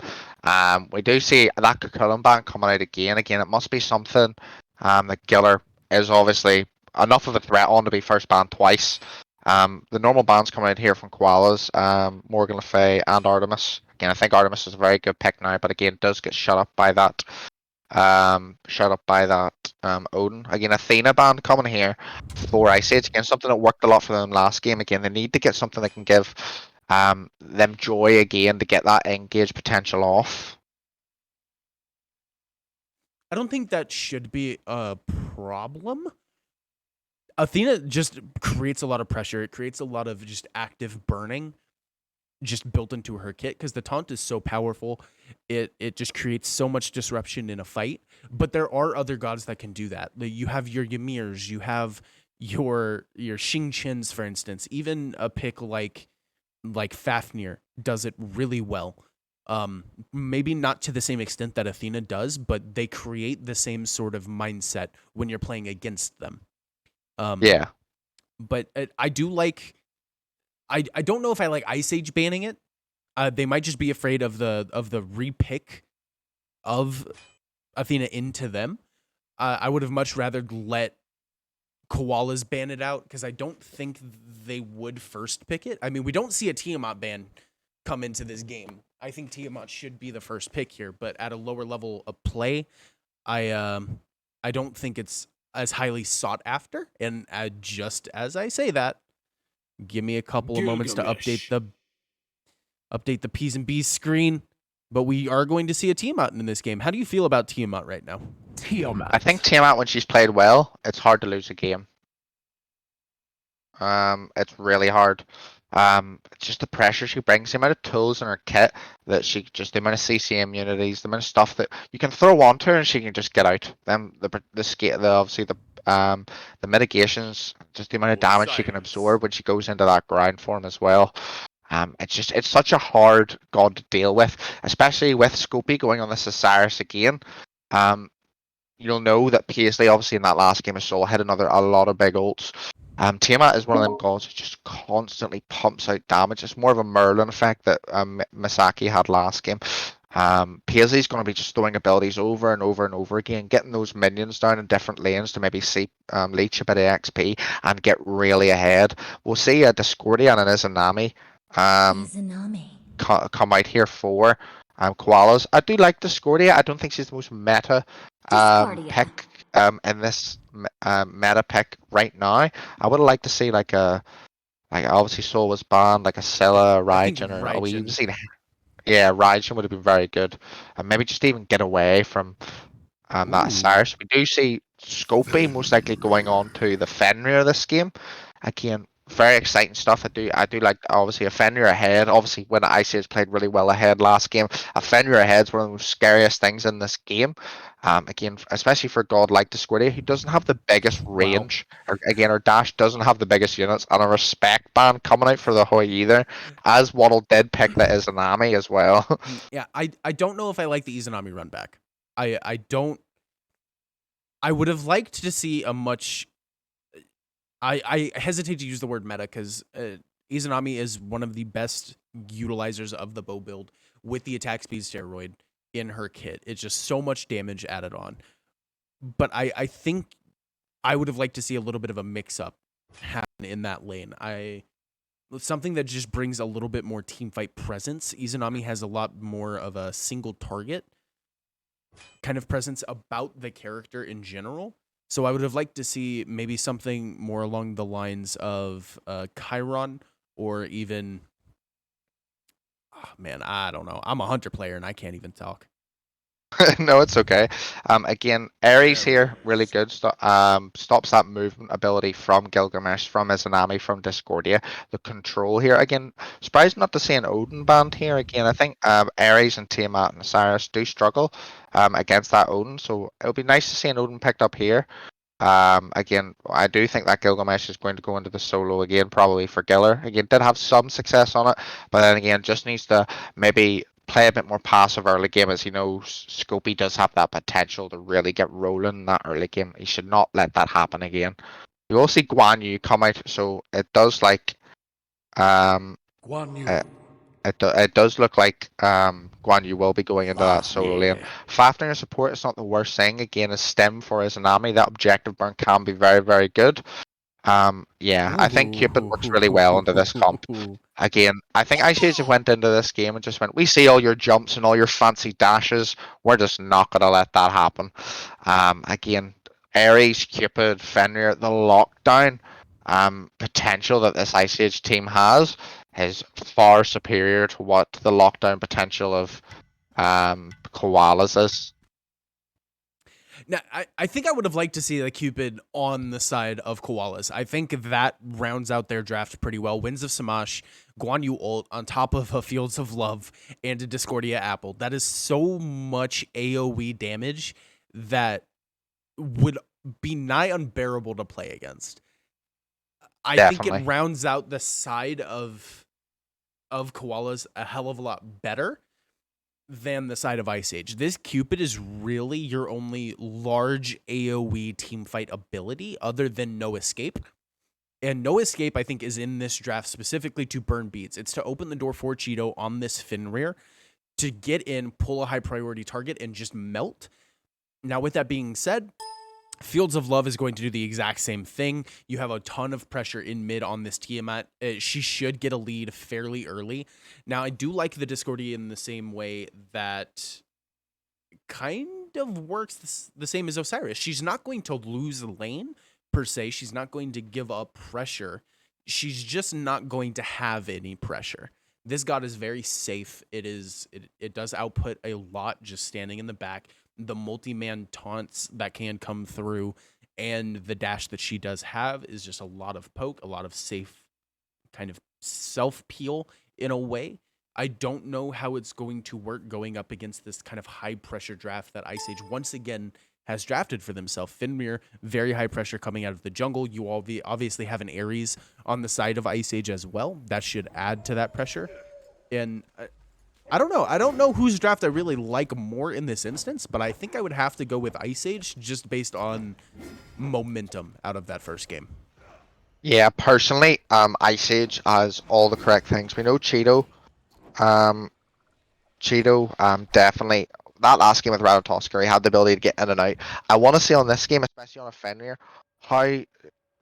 We do see that Coquillin ban coming out again. Again, it must be something. That Giller is obviously enough of a threat on to be first banned twice. The normal bans coming out here from Koalas, Morgan Le Fay, and Artemis. Again, I think Artemis is a very good pick now, but again, does get shut up by that. Odin. Again, Athena ban coming here for Ice Age. Again, something that worked a lot for them last game. Again, they need to get something that can give them joy again to get that engage potential off. I don't think that should be a problem. Athena just creates a lot of pressure. It creates a lot of just active burning just built into her kit, because the taunt is so powerful. It just creates so much disruption in a fight. But there are other gods that can do that. You have your Ymirs, you have your Xingqians, for instance. Even a pick like Fafnir does it really well. Maybe not to the same extent that Athena does, but they create the same sort of mindset when you're playing against them. Yeah. But I do like. I don't know if I like Ice Age banning it. They might just be afraid of the repick of Athena into them. I would have much rather let Koalas ban it out, because I don't think they would first pick it. I mean, we don't see a Tiamat ban come into this game. I think Tiamat should be the first pick here, but at a lower level of play, I don't think it's as highly sought after. And just as I say that, give me a couple of moments to update the P's and B's screen. But we are going to see a Tiamat in this game. How do you feel about Tiamat right now? I think Tiamat, when she's played well, it's hard to lose a game. It's really hard. It's just the pressure she brings, the amount of tools in her kit that the amount of CC immunities, the amount of stuff that you can throw onto her and she can just get out. Then the mitigations, just the amount of damage she can absorb when she goes into that ground form as well. It's such a hard god to deal with, especially with Scopey going on this Osiris again. You'll know that Paisley, obviously in that last game of Soul, had a lot of big ults. Tiamat is one of them gods who just constantly pumps out damage. It's more of a Merlin effect that Misaki had last game. Paisley's going to be just throwing abilities over and over and over again, getting those minions down in different lanes to maybe leech a bit of XP and get really ahead. We'll see a Discordia and an Izanami come out here for Koalas. I do like Discordia. I don't think she's the most meta pick in this meta pick right now. I would like to see like obviously Soul was banned, like a Scylla, Raijin, or we even seen. Yeah, Raijin would have been very good, and maybe just even get away from that Osiris. We do see Scopey most likely going on to the Fenrir this game. Again, very exciting stuff. I do like obviously a Fenrir ahead. Obviously, when Ice Age played really well ahead last game, a Fenrir ahead is one of the most scariest things in this game. Again, especially for a god like Discordia, who doesn't have the biggest Wow. range. Or again, her dash doesn't have the biggest units, and a respect ban coming out for the Hoi either. As Waddle did pick the Izanami as well. Yeah, I don't know if I like the Izanami run back. I don't. I would have liked to see a much. I hesitate to use the word meta because Izanami is one of the best utilizers of the bow build with the attack speed steroid in her kit. It's just so much damage added on. But I think I would have liked to see a little bit of a mix up happen in that lane. Something that just brings a little bit more team fight presence. Izanami has a lot more of a single target kind of presence about the character in general. So I would have liked to see maybe something more along the lines of Chiron or even, oh man, I don't know. I'm a hunter player and I can't even talk. No, it's okay. Again, Ares here, really good. Stops that movement ability from Gilgamesh, from Izanami, from Discordia. The control here, again, surprised not to see an Odin band here. Again, I think Ares and Tiamat and Osiris do struggle against that Odin, so it'll be nice to see an Odin picked up here. Again, I do think that Gilgamesh is going to go into the solo again, probably for Giller. Again, did have some success on it, but then again, just needs to maybe play a bit more passive early game, as he knows Scopey does have that potential to really get rolling in that early game. He should not let that happen again. You will see Guan Yu come out, so it does like Guan Yu. it does look like Guan Yu will be going into that solo lane. Fafnir support is not the worst thing. Again, a stem for his Izanami. That objective burn can be very, very good. Yeah, I think Cupid works really well into this comp. Again, I think Ice Age went into this game and just went, we see all your jumps and all your fancy dashes. We're just not going to let that happen. Again, Ares, Cupid, Fenrir, the lockdown potential that this Ice Age team has is far superior to what the lockdown potential of Koalas is. Now, I think I would have liked to see the Cupid on the side of Koalas. I think that rounds out their draft pretty well. Winds of Samash, Guan Yu ult on top of a Fields of Love and a Discordia Apple. That is so much AoE damage that would be nigh unbearable to play against. I think Definitely. it rounds out the side of Koalas a hell of a lot better than the side of Ice Age. This Cupid is really your only large AoE teamfight ability other than No Escape. And No Escape, I think, is in this draft specifically to burn beats. It's to open the door for Cheeto on this Fenrir to get in, pull a high priority target, and just melt. Now, with that being said, Fields of Love is going to do the exact same thing. You have a ton of pressure in mid on this Tiamat. She should get a lead fairly early. Now, I do like the Discordia in the same way that kind of works the same as Osiris. She's not going to lose lane, per se. She's not going to give up pressure. She's just not going to have any pressure. This god is very safe. It does output a lot just standing in the back. The multi-man taunts that can come through and the dash that she does have is just a lot of poke, a lot of safe kind of self-peel in a way. I don't know how it's going to work going up against this kind of high-pressure draft that Ice Age once again has drafted for themselves. Fenrir, very high pressure coming out of the jungle. You all obviously have an Ares on the side of Ice Age as well. That should add to that pressure. And I don't know. I don't know whose draft I really like more in this instance, but I think I would have to go with Ice Age just based on momentum out of that first game. Yeah, personally, Ice Age has all the correct things. We know Cheeto, definitely that last game with Ratatoskr, he had the ability to get in and out. I want to see on this game, especially on a Fenrir, how,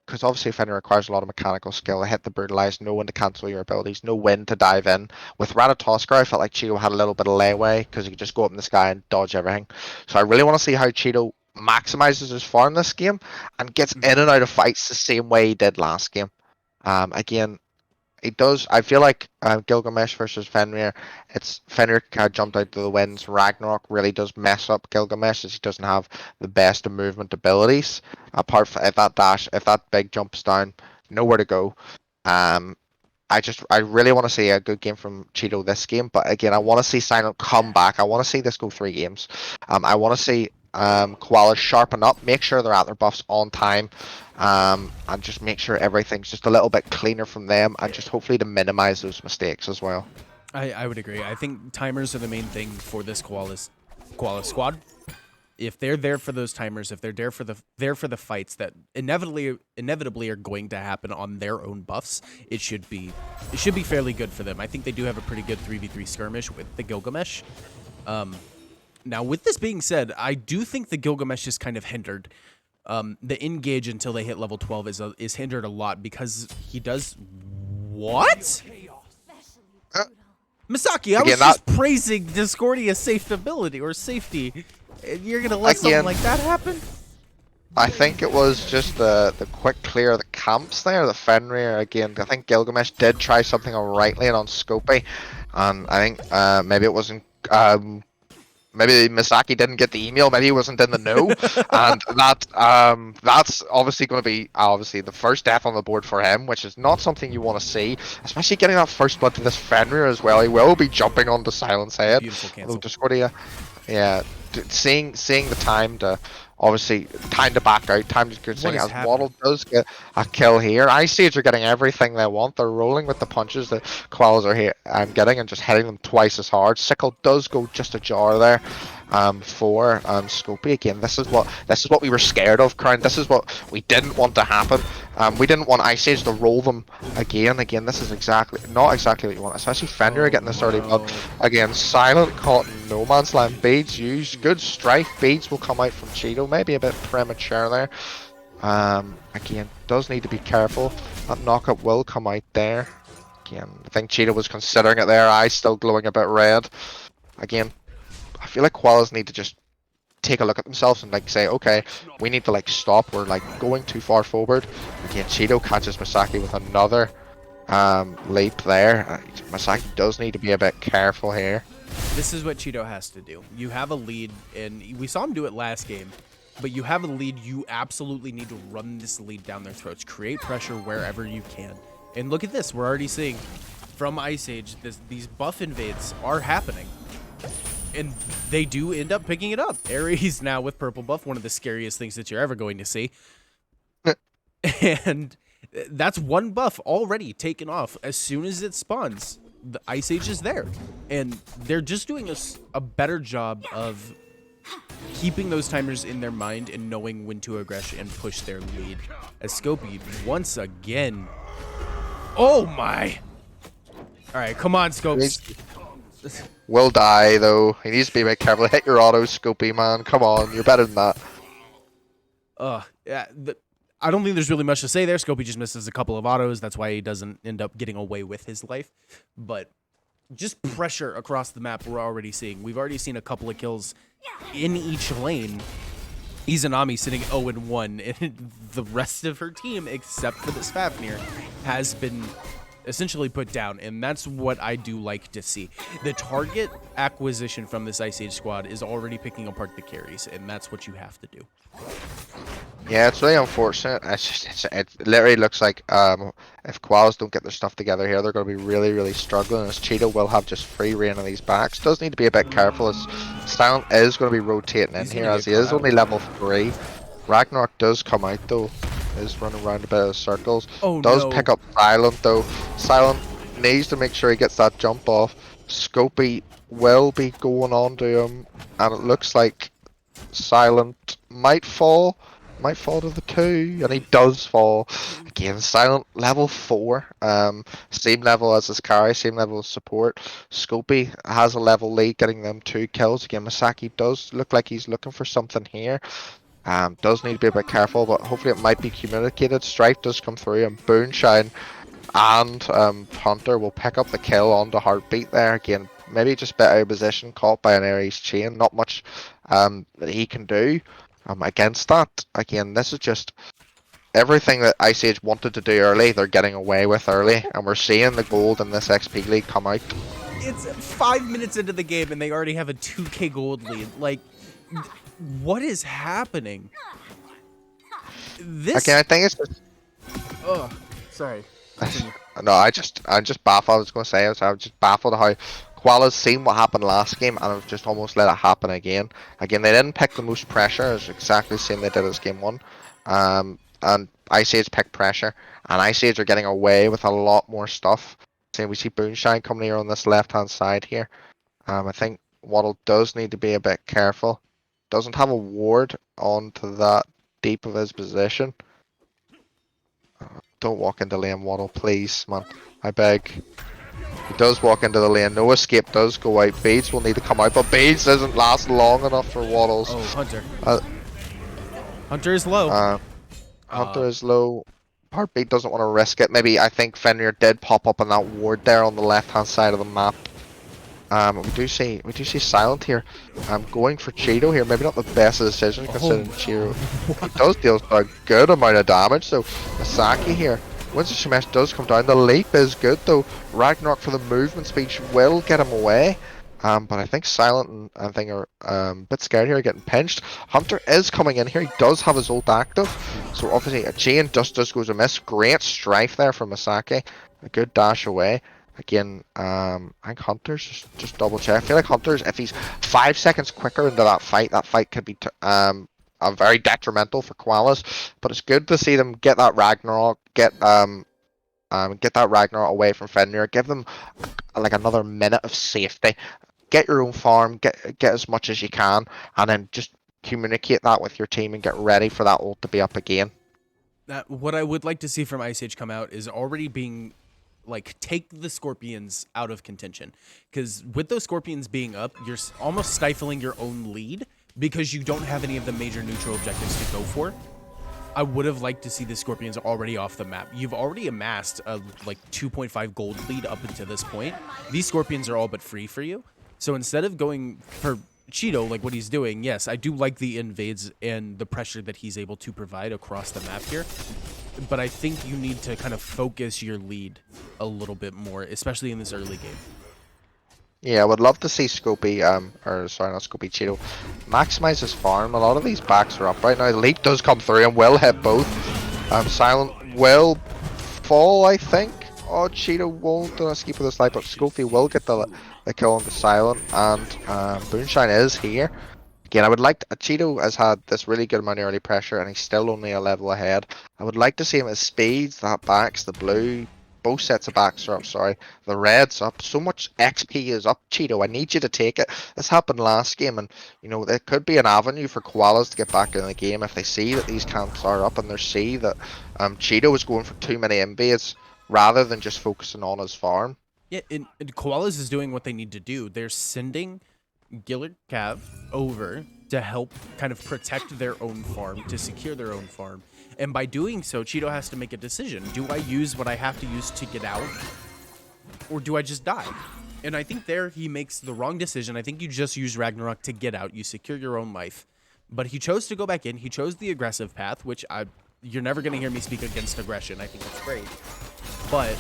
because obviously Fenrir requires a lot of mechanical skill to hit the brutalize, know when to cancel your abilities, know when to dive in. With Ratatoskr, I felt like Cheeto had a little bit of leeway because he could just go up in the sky and dodge everything. So I really want to see how Cheeto maximizes his farm this game and gets in and out of fights the same way he did last game. Again, it does. I feel like Gilgamesh versus Fenrir. It's Fenrir kind of jumped out to the winds. Ragnarok really does mess up Gilgamesh as he doesn't have the best of movement abilities. Apart from if that dash, if that big jumps down, nowhere to go. I really want to see a good game from Cheeto this game, but again, I want to see Silent come back. I want to see this go 3 games. I want to see Koalas sharpen up, make sure they're at their buffs on time, and just make sure everything's just a little bit cleaner from them, and just hopefully to minimize those mistakes as well. I would agree. I think timers are the main thing for this Koalas squad. If they're there for those timers, if they're there for the fights that inevitably are going to happen on their own buffs, it should be fairly good for them. I think they do have a pretty good 3v3 skirmish with the Gilgamesh. Now, with this being said, I do think the Gilgamesh is kind of hindered. The engage until they hit level 12 is hindered a lot because he does what? Misaki, I was just praising Discordia's safe ability or safety. You're gonna let something like that happen? I think it was just the quick clear of the camps there, the Fenrir again. I think Gilgamesh did try something on right lane on Scopey, and I think maybe it wasn't. Maybe Misaki didn't get the email. Maybe he wasn't in the know, and that's obviously going to be the first death on the board for him, which is not something you want to see, especially getting that first blood to this Fenrir as well. He will be jumping onto Silent's head. Beautiful cancel. Discordia, yeah, seeing the time to time to back out, time to good thing. As Wattle does get a kill here, Ice Age are getting everything they want. They're rolling with the punches that Koalas are here getting and just hitting them twice as hard. Sickle does go just ajar there for Scopey again. This is what we were scared of, Crown. This is what we didn't want to happen. We didn't want Ice Age to roll them again. This is not exactly what you want, especially Fenrir getting this early blood. Again, Silent caught in no man's land. Beads used, good strike. Beads will come out from Cheeto, maybe a bit premature there. Again, does need to be careful. That knockup will come out there. Again, I think Cheeto was considering it there. Eyes still glowing a bit red. Again, I feel like Koalas need to just take a look at themselves and say, okay, we need to stop. We're going too far forward. Again, Cheeto catches Misaki with another leap there. Misaki does need to be a bit careful here. This is what Cheeto has to do. You have a lead, and we saw him do it last game, but you have a lead. You absolutely need to run this lead down their throats. Create pressure wherever you can. And look at this. We're already seeing from Ice Age, these buff invades are happening. And they do end up picking it up. Ares now with purple buff, one of the scariest things that you're ever going to see. And that's one buff already taken off. As soon as it spawns, the Ice Age is there. And they're just doing a better job of keeping those timers in their mind and knowing when to aggress and push their lead. As Scopey, once again... Oh my! Alright, come on, Scopes. Will die though. He needs to be a bit careful. Hit your auto, Scopey, man. Come on, you're better than that. Yeah. I don't think there's really much to say there. Scopey just misses a couple of autos. That's why he doesn't end up getting away with his life. But just pressure across the map we're already seeing. We've already seen a couple of kills in each lane. Izanami sitting 0-1, and the rest of her team, except for this Fafnir, has been essentially put down, and that's what I do like to see. The target acquisition from this Ice Age squad is already picking apart the carries, and that's what you have to do. Yeah, it's really unfortunate. It literally looks like if Koalas don't get their stuff together here, they're going to be really, really struggling, as Cheeto will have just free reign on these backs. Does need to be a bit careful, as Silent is going to be rotating in here, as he is only level 3. Ragnarok does come out though. Is running around a bit of circles. Does pick up Silent though. Silent needs to make sure he gets that jump off. Scopey will be going on to him, and it looks like Silent might fall to the 2, and he does fall. Again, Silent level 4, same level as his carry, same level as support. Scopey has a level lead, getting them 2 kills. Again, Misaki does look like he's looking for something here. Does need to be a bit careful, but hopefully it might be communicated. Strike does come through, and Booneshine and Hunter will pick up the kill on the Heartbeat there. Again, maybe just a bit out of position, caught by an Ares chain. Not much that he can do against that. Again, this is just everything that Ice Age wanted to do early, they're getting away with early, and we're seeing the gold in this XP league come out. It's 5 minutes into the game, and they already have a 2k gold lead. Like, what is happening? This... Again, I think it's just... Oh, sorry. Continue. No, I'm just baffled. I was going to say, I'm just baffled how Koalas seen what happened last game and have just almost let it happen again. Again, they didn't pick the most pressure, it's exactly the same they did as game 1. And Ice Age picked pressure, and Ice Age are getting away with a lot more stuff. So we see Booneshine coming here on this left-hand side here. I think Wattle does need to be a bit careful. Doesn't have a ward onto that deep of his position. Don't walk into lane, Wattle, please, man. I beg. He does walk into the lane. No escape does go out. Beads will need to come out, but Beads doesn't last long enough for Wattles. Oh, Hunter. Hunter is low. Hunter is low. Heartbeat doesn't want to risk it. Maybe I think Fenrir did pop up on that ward there on the left-hand side of the map. We do see Silent here. Going for Cheeto here. Maybe not the best decision considering Cheeto. He does deal a good amount of damage. So Masaki here. Once the Shemesh does come down, the leap is good though. Ragnarok for the movement speed will get him away. But I think Silent and Thing are a bit scared here, getting pinched. Hunter is coming in here. He does have his ult active. So obviously a chain just goes amiss. Great strife there from Masaki. A good dash away. Again, I think Hunter's just double check. I feel like Hunter's, if he's 5 seconds quicker into that fight could be very detrimental for Koalas. But it's good to see them get that Ragnarok, get that Ragnarok away from Fenrir. Give them like another minute of safety. Get your own farm, get as much as you can, and then just communicate that with your team and get ready for that ult to be up again. What I would like to see from Ice Age come out is already being like, take the Scorpions out of contention, because with those Scorpions being up, you're almost stifling your own lead because you don't have any of the major neutral objectives to go for. I would have liked to see the Scorpions already off the map. You've already amassed a like 2.5 gold lead up until this point. These Scorpions are all but free for you. So instead of going for Cheeto, like what he's doing, yes, I do like the invades and the pressure that he's able to provide across the map here. But I think you need to kind of focus your lead a little bit more, especially in this early game. Yeah, I would love to see Scopy, or sorry, not Scopy, Cheeto, maximize his farm. A lot of these backs are up right now. The leap does come through and will hit both. Silent will fall, I think. Oh, Cheeto won't escape with a snipe, but Scopy will get the kill on the Silent, and Booneshine is here. Again, I would like to, Cheeto has had this really good amount of early pressure, and he's still only a level ahead. I would like to see him as speeds, that backs, the blue, both sets of backs are up, sorry. The red's up. So much XP is up, Cheeto. I need you to take it. This happened last game, and you know, there could be an avenue for Koalas to get back in the game if they see that these camps are up and they see that Cheeto is going for too many invades rather than just focusing on his farm. Yeah, and Koalas is doing what they need to do. They're sending GillerKav over to help kind of protect their own farm, to secure their own farm. And by doing so, Cheeto has to make a decision. Do I use what I have to use to get out? Or do I just die? And I think there he makes the wrong decision. I think you just use Ragnarok to get out. You secure your own life. But he chose to go back in. He chose the aggressive path, which you're never going to hear me speak against aggression. I think it's great. But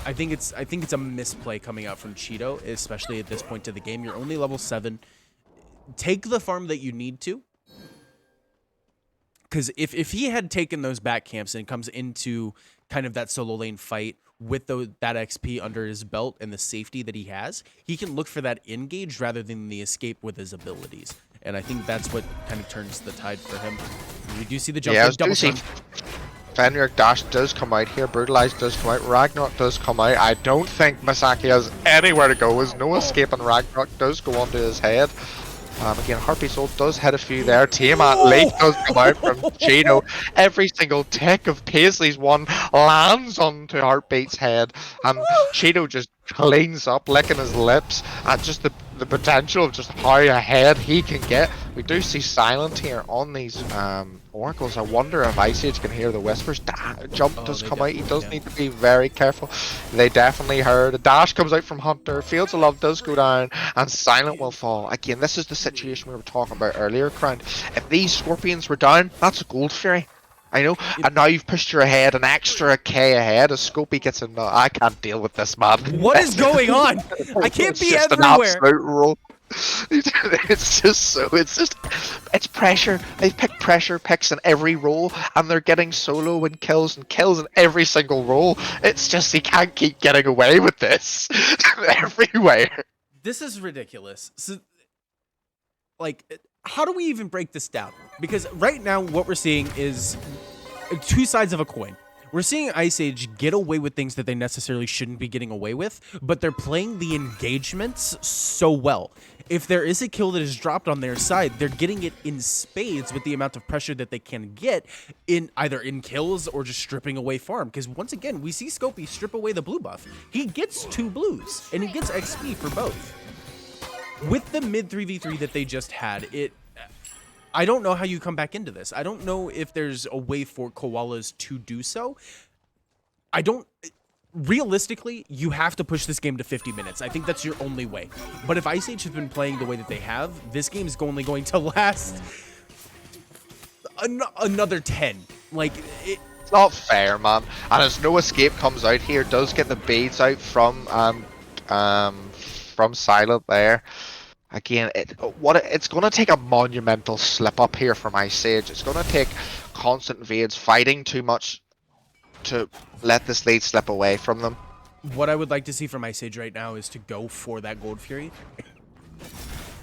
I think it's a misplay coming out from Cheeto, especially at this point to the game. You're only level 7. Take the farm that you need to. Because if he had taken those back camps and comes into kind of that solo lane fight with that XP under his belt and the safety that he has, he can look for that engage rather than the escape with his abilities. And I think that's what kind of turns the tide for him. We do see the jump. Yeah, double turn. Fenrir Dash does come out here, Brutalize does come out, Ragnarok does come out. I don't think Masaki has anywhere to go. There's no escape, and Ragnarok does go onto his head. Again, Heartbeat's ult does hit a few there. Tiamat Lake does come out from Cheeto. Every single tick of Paisley's one lands onto Heartbeat's head, and Cheeto just cleans up, licking his lips, and just the potential of just how ahead he can get. We do see Silent here on these oracles. I wonder if Ice Age can hear the whispers. Jump does come out. He does need to be very careful. They definitely heard. A dash comes out from Hunter. Fields of Love does go down, and Silent will fall. Again, this is the situation we were talking about earlier, Crown. If these Scorpions were down, that's a Gold Fury. I know, and now you've pushed your ahead an extra K ahead. As Scopy gets in, I can't deal with this, man. What is going on? I can't be just everywhere. An absolute roll. It's just It's pressure. They've picked pressure picks in every role, and they're getting solo and kills in every single role. It's just they can't keep getting away with this everywhere. This is ridiculous. So, like, how do we even break this down? Because right now, what we're seeing is two sides of a coin. We're seeing Ice Age get away with things that they necessarily shouldn't be getting away with, but they're playing the engagements so well. If there is a kill that is dropped on their side, they're getting it in spades with the amount of pressure that they can get in either in kills or just stripping away farm. Because once again, we see Scopey strip away the blue buff. He gets 2 blues, and he gets XP for both. With the mid 3v3 that they just had, I don't know how you come back into this. I don't know if there's a way for Koalas to do so. Realistically, you have to push this game to 50 minutes. I think that's your only way. But if Ice Age has been playing the way that they have, this game is only going to last another 10. Like, it's not fair, man. And as No Escape comes out here, does get the beads out from Silent there. Again, it's going to take a monumental slip up here from Ice Age. It's going to take constant invades, fighting too much to let this lead slip away from them. What I would like to see from Ice Age right now is to go for that Gold Fury.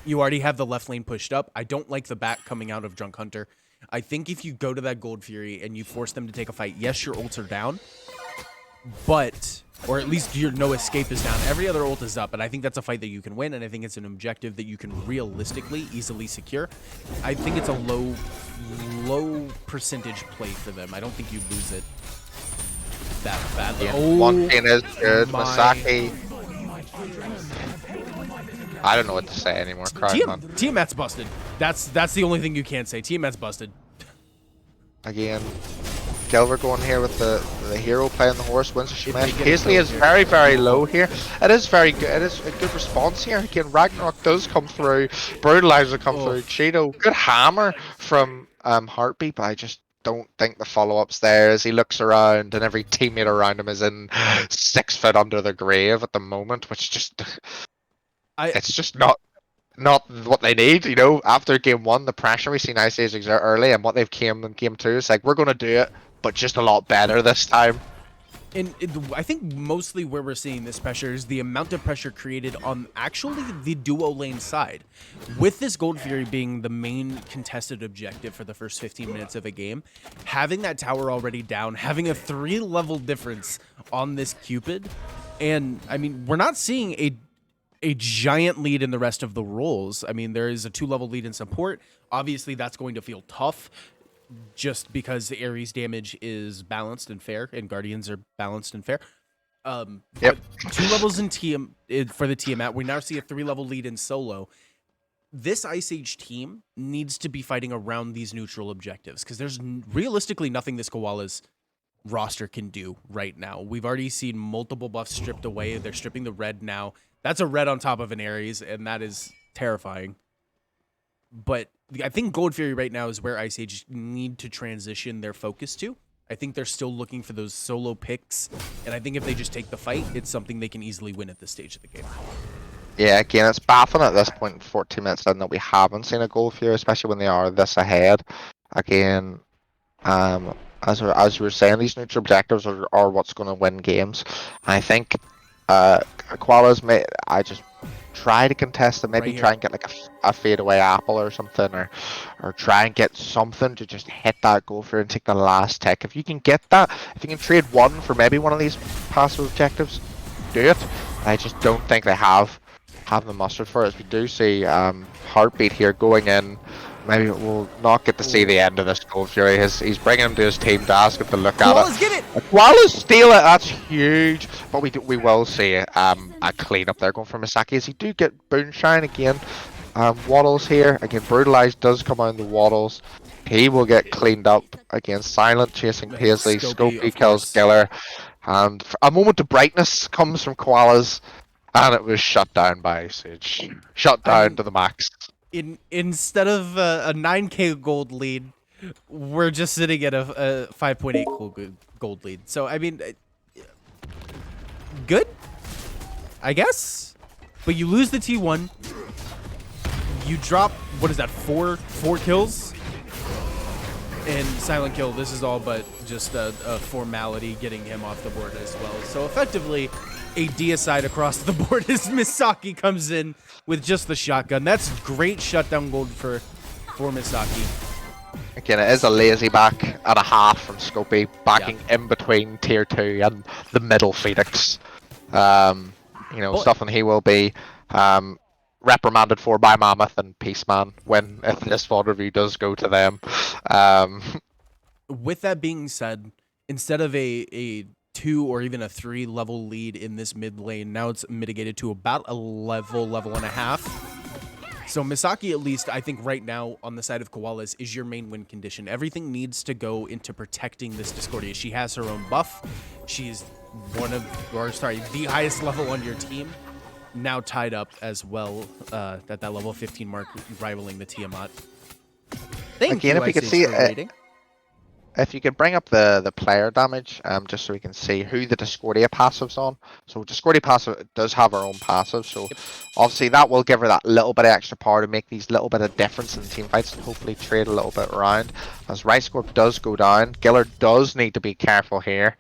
You already have the left lane pushed up. I don't like the back coming out of DrunkHunter. I think if you go to that Gold Fury and you force them to take a fight, yes, your ults are down, but... or at least your No Escape is down. Every other ult is up, and I think that's a fight that you can win, and I think it's an objective that you can realistically easily secure. I think it's a low percentage play for them. I don't think you lose it that badly. Yeah, oh, one pin is good. Masaki. I don't know what to say anymore. Tiamat's busted. That's the only thing you can't say. Tiamat's busted. Again. Gilver going here with the hero playing the horse wins the smash. Paisley is very, very low here. It is very good. It is a good response here. Again, Ragnarok does come through. Brutalizer come through. Cheeto, good hammer from Heartbeat, but I just don't think the follow-up's there as he looks around and every teammate around him is in 6 foot under the grave at the moment, which just it's just not what they need, you know. After game 1, the pressure we seen Ice Age exert early and what they've came in game 2 is like, we're going to do it, but just a lot better this time. And I think mostly where we're seeing this pressure is the amount of pressure created on actually the duo lane side. With this Gold Fury being the main contested objective for the first 15 minutes of a game, having that tower already down, having a 3-level difference on this Cupid, and I mean, we're not seeing a giant lead in the rest of the roles. I mean, there is a 2-level lead in support. Obviously, that's going to feel tough just because the Ares damage is balanced and fair, and Guardians are balanced and fair. Yep. 2 levels in for the Tiamat. We now see a 3-level lead in solo. This Ice Age team needs to be fighting around these neutral objectives because there's realistically nothing this Koalas roster can do right now. We've already seen multiple buffs stripped away. They're stripping the red now. That's a red on top of an Ares, and that is terrifying. But I think Gold Fury right now is where Ice Age need to transition their focus to. I think they're still looking for those solo picks, and I think if they just take the fight, it's something they can easily win at this stage of the game. Yeah, again, it's baffling at this point, 14 minutes in, that we haven't seen a Gold Fury, especially when they are this ahead. Again, as we were saying, these neutral objectives are what's going to win games. I think Koalas I just try to contest it, maybe try and get like a fadeaway apple or something, or try and get something to just hit that Gold Fury and take the last tick. If you can get that, if you can trade one for maybe one of these passive objectives, do it. I just don't think they have the mustard for it. We do see Heartbeat here going in. Maybe we'll not get to see the end of this Gold Fury. He's bringing him to his team to ask him to look at it. Get it! Koalas steal it. That's huge. But we will see a clean up there going for Misaki as he do get Booneshine again. Wattles here again. Brutalized does come out in the Wattles. He will get cleaned up again. Silent chasing Paisley. Scopey kills Giller, and a moment of brightness comes from Koalas, and it was shut down by Ice Age. Shut down to the max. Instead of a 9k gold lead, we're just sitting at a 5.8 gold lead. So, I mean, good, I guess. But you lose the T1. You drop what is that, four kills? And Silent Kill, this is all but just a formality getting him off the board as well. So effectively, a deicide across the board as Misaki comes in with just the shotgun. That's great shutdown gold for Misaki. Again, it is a lazy back and a half from Scopey, backing in between tier 2 and the middle Phoenix. You know, something he will be reprimanded for by Mammoth and Peaceman when if this VOD review does go to them. With that being said, instead of a 2 or even a 3 level lead in this mid lane, now it's mitigated to about a level and a half. So Misaki, at least, I think right now on the side of Koalas is your main win condition. Everything needs to go into protecting this Discordia. She has her own buff. She's the highest level on your team. Now tied up as well at that level 15 mark, rivaling the Tiamat. Thank you, if you could see it. If you could bring up the player damage, just so we can see who the Discordia passive's on. So Discordia passive does have her own passive, so obviously that will give her that little bit of extra power to make these little bit of difference in team fights and hopefully trade a little bit around. As right score does go down, Giller does need to be careful here.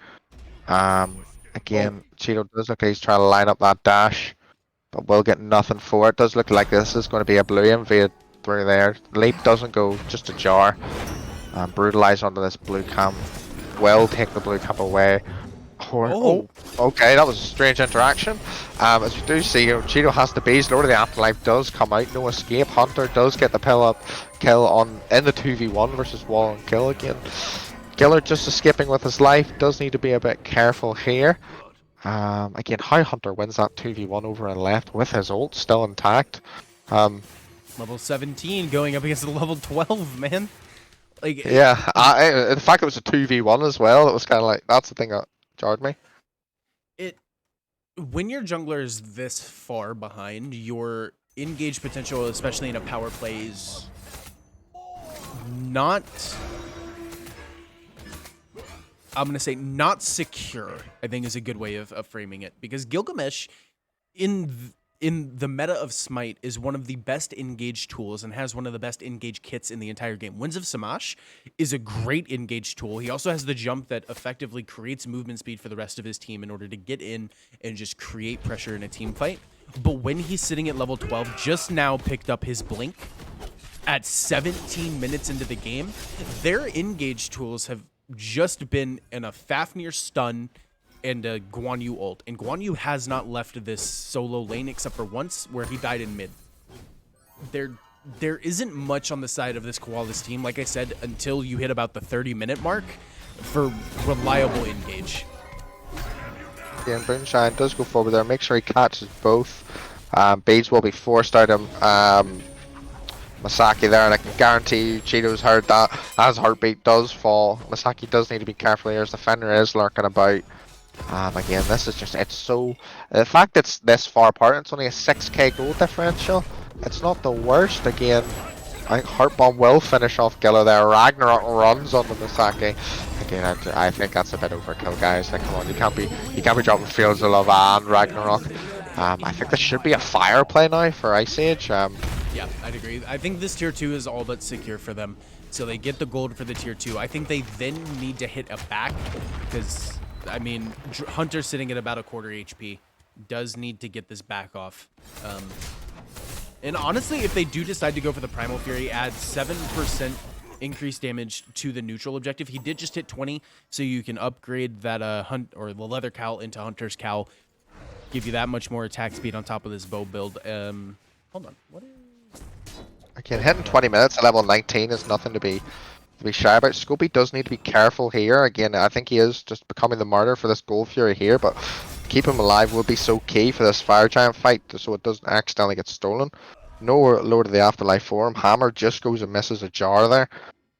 Again, Cheeto does look like he's trying to line up that dash, but will get nothing for it. Does look like this is going to be a blue invade through there. Leap doesn't go, just a jar. Brutalize onto this blue cam. Will take the blue cam away. Oh, okay, that was a strange interaction. As you do see, Cheeto has the base. Lord of the Afterlife does come out. No escape. Hunter does get the kill on in the 2v1 versus Wall and Kill again. Giller just escaping with his life. Does need to be a bit careful here. Again, how Hunter wins that 2v1 over and left with his ult still intact. Level 17 going up against the level 12, man. Like, yeah, the fact it was a 2v1 as well, it was kind of like, that's the thing that jarred me. When your jungler is this far behind, your engage potential, especially in a power play, is not, I'm going to say not secure, I think is a good way of framing it. Because Gilgamesh, in the meta of Smite, is one of the best engage tools and has one of the best engage kits in the entire game. Winds of Samash is a great engage tool. He also has the jump that effectively creates movement speed for the rest of his team in order to get in and just create pressure in a team fight. But when he's sitting at level 12, just now picked up his Blink at 17 minutes into the game, their engage tools have just been in a Fafnir stun and a Guan Yu ult. And Guan Yu has not left this solo lane except for once where he died in mid. There isn't much on the side of this Koalas team, like I said, until you hit about the 30-minute mark for reliable engage. Yeah, and Booneshine does go forward there. Make sure he catches both. Beads will be forced out of Misaki there, and I can guarantee you Cheeto's heard that. As heartbeat does fall, Misaki does need to be careful here as the Fender is lurking about. Again, this is just, it's so, the fact it's this far apart, it's only a 6k goal differential, it's not the worst. Again, I think Heartbomb will finish off Giller there. Ragnarok runs onto Misaki. Again, I think that's a bit overkill, guys. Like, come on, you can't be dropping Fields of Love and Ragnarok. I think this should be a fire play now for Ice Age. Yeah, I'd agree. I think this tier 2 is all but secure for them. So they get the gold for the tier 2. I think they then need to hit a back because, I mean, Hunter's sitting at about a quarter HP. Does need to get this back off. And honestly, if they do decide to go for the Primal Fury, add 7% increased damage to the neutral objective. He did just hit 20, so you can upgrade that the Leather Cowl into Hunter's Cowl. Give you that much more attack speed on top of this bow build. Hold on. What is... Again, hitting 20 minutes at level 19 is nothing to be shy about. Scopey does need to be careful here. Again, I think he is just becoming the martyr for this Gold Fury here, but keep him alive will be so key for this Fire Giant fight so it doesn't accidentally get stolen. No Lord of the Afterlife for him. Hammer just goes and misses a jar there.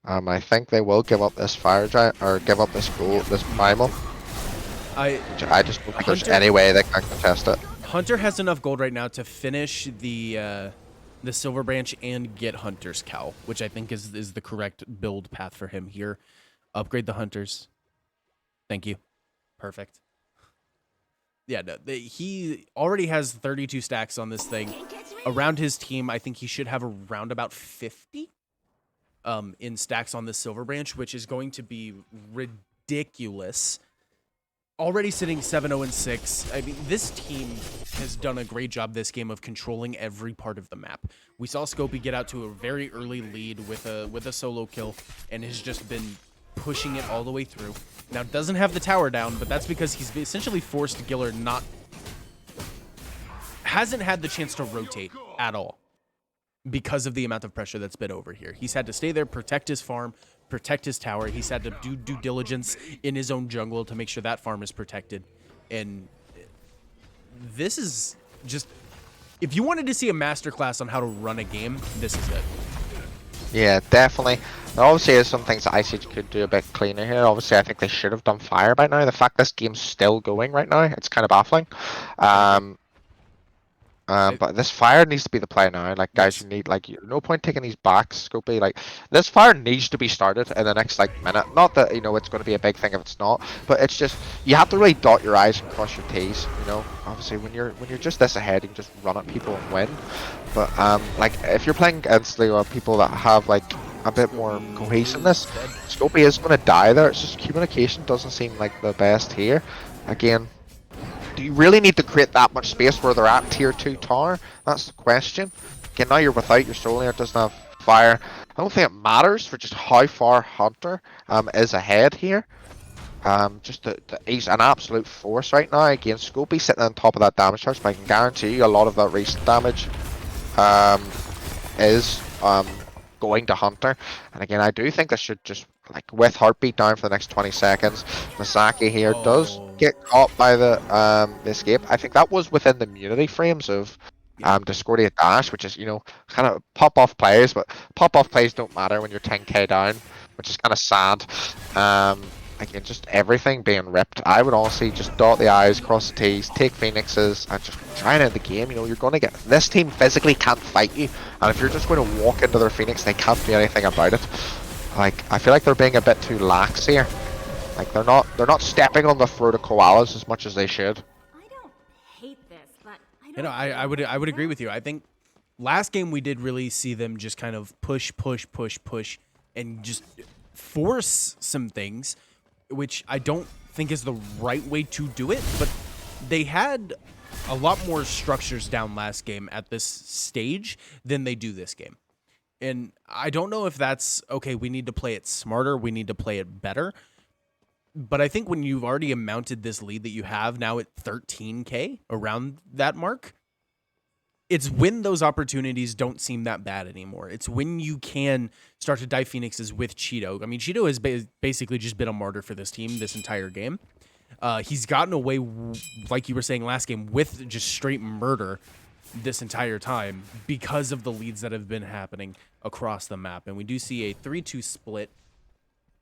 I think they will give up this Fire Giant, or give up this gold, this Primal. I just don't think there's any way they can contest it. Hunter has enough gold right now to finish the Silver Branch and get Hunter's Cowl, which I think is the correct build path for him here. Upgrade the Hunters. Thank you. Perfect. Yeah, no, he already has 32 stacks on this thing. around his team, I think he should have around about 50 in stacks on the Silver Branch, which is going to be ridiculous. Already sitting 7-0-6. I mean, this team has done a great job this game of controlling every part of the map. We saw Scopey get out to a very early lead with a solo kill and has just been pushing it all the way through. Now, doesn't have the tower down, but that's because he's essentially forced Giller hasn't had the chance to rotate at all because of the amount of pressure that's been over here. He's had to stay there, protect his farm, protect his tower. He's had to do due diligence in his own jungle to make sure that farm is protected. And this is just, if you wanted to see a masterclass on how to run a game, this is it. Yeah, definitely. There obviously is some things that ICH could do a bit cleaner here. Obviously, I think they should have done fire by now. The fact this game's still going right now, it's kind of baffling. But this fire needs to be the play now. Like, guys, you need, like, no point taking these backs, Scopey. Like, this fire needs to be started in the next, like, minute. Not that, you know, it's going to be a big thing if it's not, but it's just, you have to really dot your I's and cross your T's, you know? Obviously, when you're just this ahead, you can just run at people and win. But, like, if you're playing against, like, people that have, like, a bit more cohesiveness, Scopey is going to die there. It's just communication doesn't seem like the best here. Again, do you really need to create that much space where they're at tier 2 tower? That's the question. Okay, now you're without your soul here, it doesn't have fire. I don't think it matters for just how far Hunter is ahead here. He's an absolute force right now. Again, Scopey sitting on top of that damage charge, but I can guarantee you a lot of that recent damage is going to Hunter. And again, I do think this should just, like, with heartbeat down for the next 20 seconds, Masaki here does get caught by the escape. I think that was within the immunity frames of Discordia Dash, which is, you know, kind of pop-off plays, but pop-off plays don't matter when you're 10k down, which is kind of sad. Again, just everything being ripped. I would honestly just dot the I's, cross the T's, take Phoenixes, and just try and end the game. You know, you're going to get... This team physically can't fight you, and if you're just going to walk into their Phoenix, they can't do anything about it. Like, I feel like they're being a bit too lax here. Like, they're not stepping on the throat of Koalas as much as they should. I don't hate this, but I don't. You know, I would agree with you. I think last game we did really see them just kind of push, and just force some things, which I don't think is the right way to do it. But they had a lot more structures down last game at this stage than they do this game. And I don't know if that's, okay, we need to play it smarter, we need to play it better. But I think when you've already amounted this lead that you have now at 13k, around that mark, it's when those opportunities don't seem that bad anymore. It's when you can start to dive Phoenixes with Cheeto. I mean, Cheeto has basically just been a martyr for this team this entire game. He's gotten away, like you were saying last game, with just straight murder this entire time because of the leads that have been happening across the map. And we do see a 3-2 split.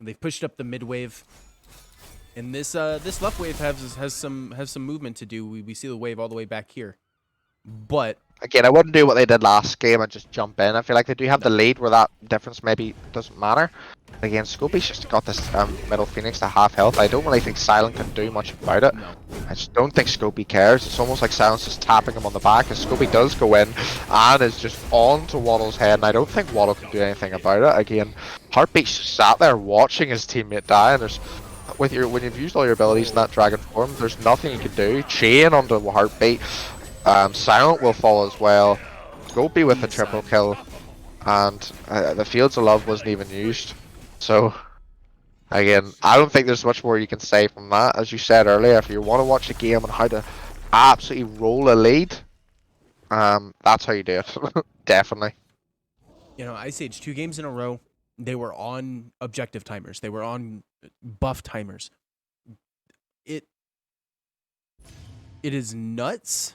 They've pushed up the mid wave, and this left wave has some movement to do. We see the wave all the way back here, but again, I wouldn't do what they did last game and just jump in. I feel like they do have the lead where that difference maybe doesn't matter. Again, Scopey's just got this middle Phoenix to half health. I don't really think Silent can do much about it. No. I just don't think Scopey cares. It's almost like Silent's just tapping him on the back, and Scopey does go in and is just on to Wattle's head, and I don't think Wattle can do anything about it. Again, Heartbeat's just sat there watching his teammate die, and there's when you've used all your abilities in that dragon form, there's nothing you can do. Chain onto Heartbeat. Silent will fall as well. Scopey with the triple kill, and the Fields of Love wasn't even used. So, again, I don't think there's much more you can say from that. As you said earlier, if you want to watch a game on how to absolutely roll a lead, that's how you do it. Definitely. You know, Ice Age 2 games in a row, they were on objective timers. They were on buff timers. It is nuts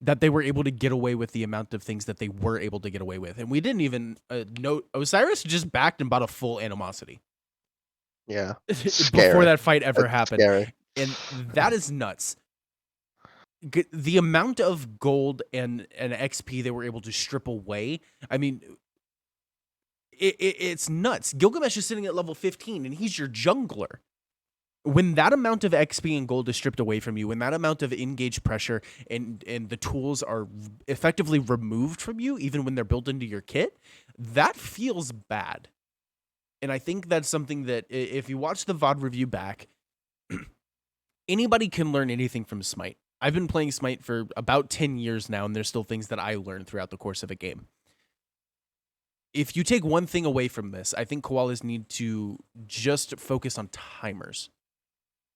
that they were able to get away with the amount of things that they were able to get away with. And we didn't even note Osiris just backed and bought a full animosity. Yeah. Before that fight ever happened. Scary. And that is nuts. The amount of gold and XP they were able to strip away, I mean, it's nuts. Gilgamesh is sitting at level 15, and he's your jungler. when that amount of XP and gold is stripped away from you, when that amount of engage pressure and the tools are effectively removed from you, even when they're built into your kit, that feels bad. And I think that's something that if you watch the VOD review back, anybody can learn anything from Smite. I've been playing Smite for about 10 years now, and there's still things that I learn throughout the course of a game. If you take one thing away from this, I think Koalas need to just focus on timers.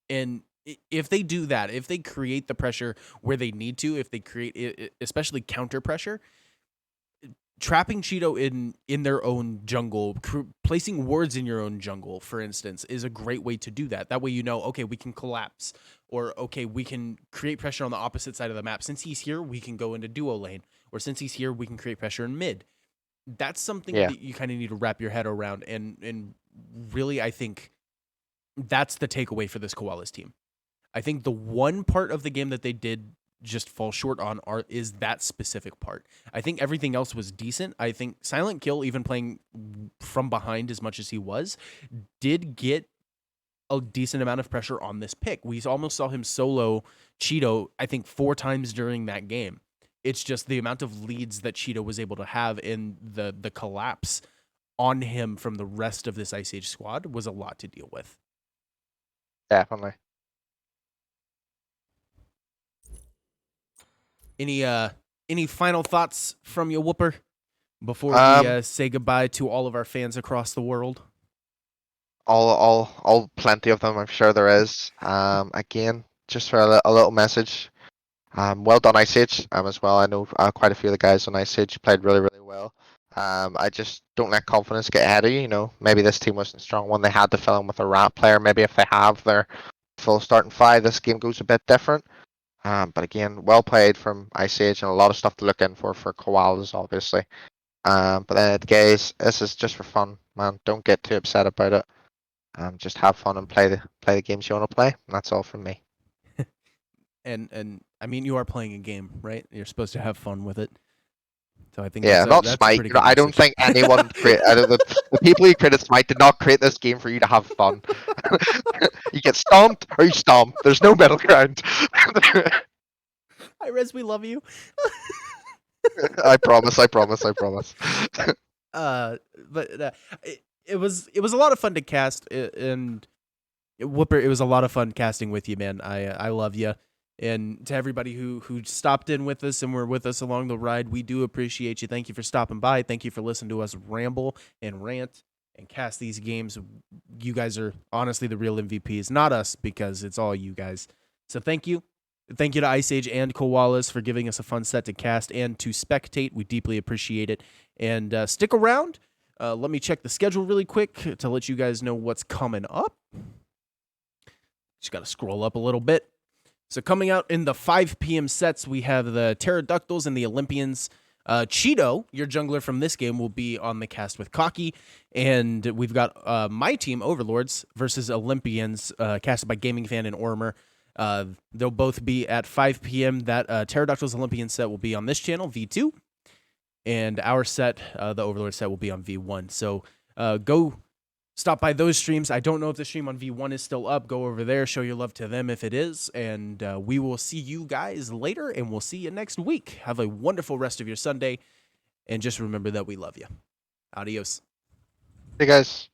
And if they do that, if they create the pressure where they need to, if they create especially counter pressure, trapping Cheeto in their own jungle, placing wards in your own jungle, for instance, is a great way to do that. That way you know, okay, we can collapse, or okay, we can create pressure on the opposite side of the map. Since he's here, we can go into duo lane, or since he's here, we can create pressure in mid. That's something that you kind of need to wrap your head around, and really, I think that's the takeaway for this Koalas team. I think the one part of the game that they did just fall short on is that specific part. I think everything else was decent. I think Silent Kill, even playing from behind as much as he was, did get a decent amount of pressure on this pick. We almost saw him solo Cheeto, I think, 4 times during that game. It's just the amount of leads that Cheeto was able to have in the collapse on him from the rest of this Ice Age squad was a lot to deal with. Definitely. Any final thoughts from you, Whooper, before we say goodbye to all of our fans across the world? All plenty of them, I'm sure there is. Again, just for a little message. Well done, Ice Age, as well. I know quite a few of the guys on Ice Age played really, really well. I just don't let confidence get ahead of you. You know, maybe this team wasn't a strong one. They had to fill in with a rat player. Maybe if they have their full starting 5, this game goes a bit different. But again, well played from Ice Age, and a lot of stuff to look in for Koalas, obviously. But then, guys, this is just for fun, man. Don't get too upset about it. Just have fun and play the games you want to play. And that's all from me. And I mean, you are playing a game, right? You're supposed to have fun with it. So I think Not that's Smite. pretty good I don't message. think anyone the people who created Smite did not create this game for you to have fun. You get stomped or you stomp. There's no middle ground. Hi, Rez, we love you. I promise. But it was a lot of fun to cast, and Whooper, it was a lot of fun casting with you, man. I love you. And to everybody who stopped in with us and were with us along the ride, we do appreciate you. Thank you for stopping by. Thank you for listening to us ramble and rant and cast these games. You guys are honestly the real MVPs, not us, because it's all you guys. So thank you. Thank you to Ice Age and Koalas for giving us a fun set to cast and to spectate. We deeply appreciate it. And stick around. Let me check the schedule really quick to let you guys know what's coming up. Just got to scroll up a little bit. So coming out in the 5 p.m. sets, we have the Pterodactyls and the Olympians. Cheeto, your jungler from this game, will be on the cast with Cocky. And we've got my team, Overlords, versus Olympians, casted by Gaming Fan and Ormer. They'll both be at 5 p.m. That Pterodactyls Olympian set will be on this channel, V2. And our set, the Overlord set, will be on V1. So go stop by those streams. I don't know if the stream on V1 is still up. Go over there, show your love to them if it is. And we will see you guys later, and we'll see you next week. Have a wonderful rest of your Sunday. And just remember that we love you. Adios. Hey, guys.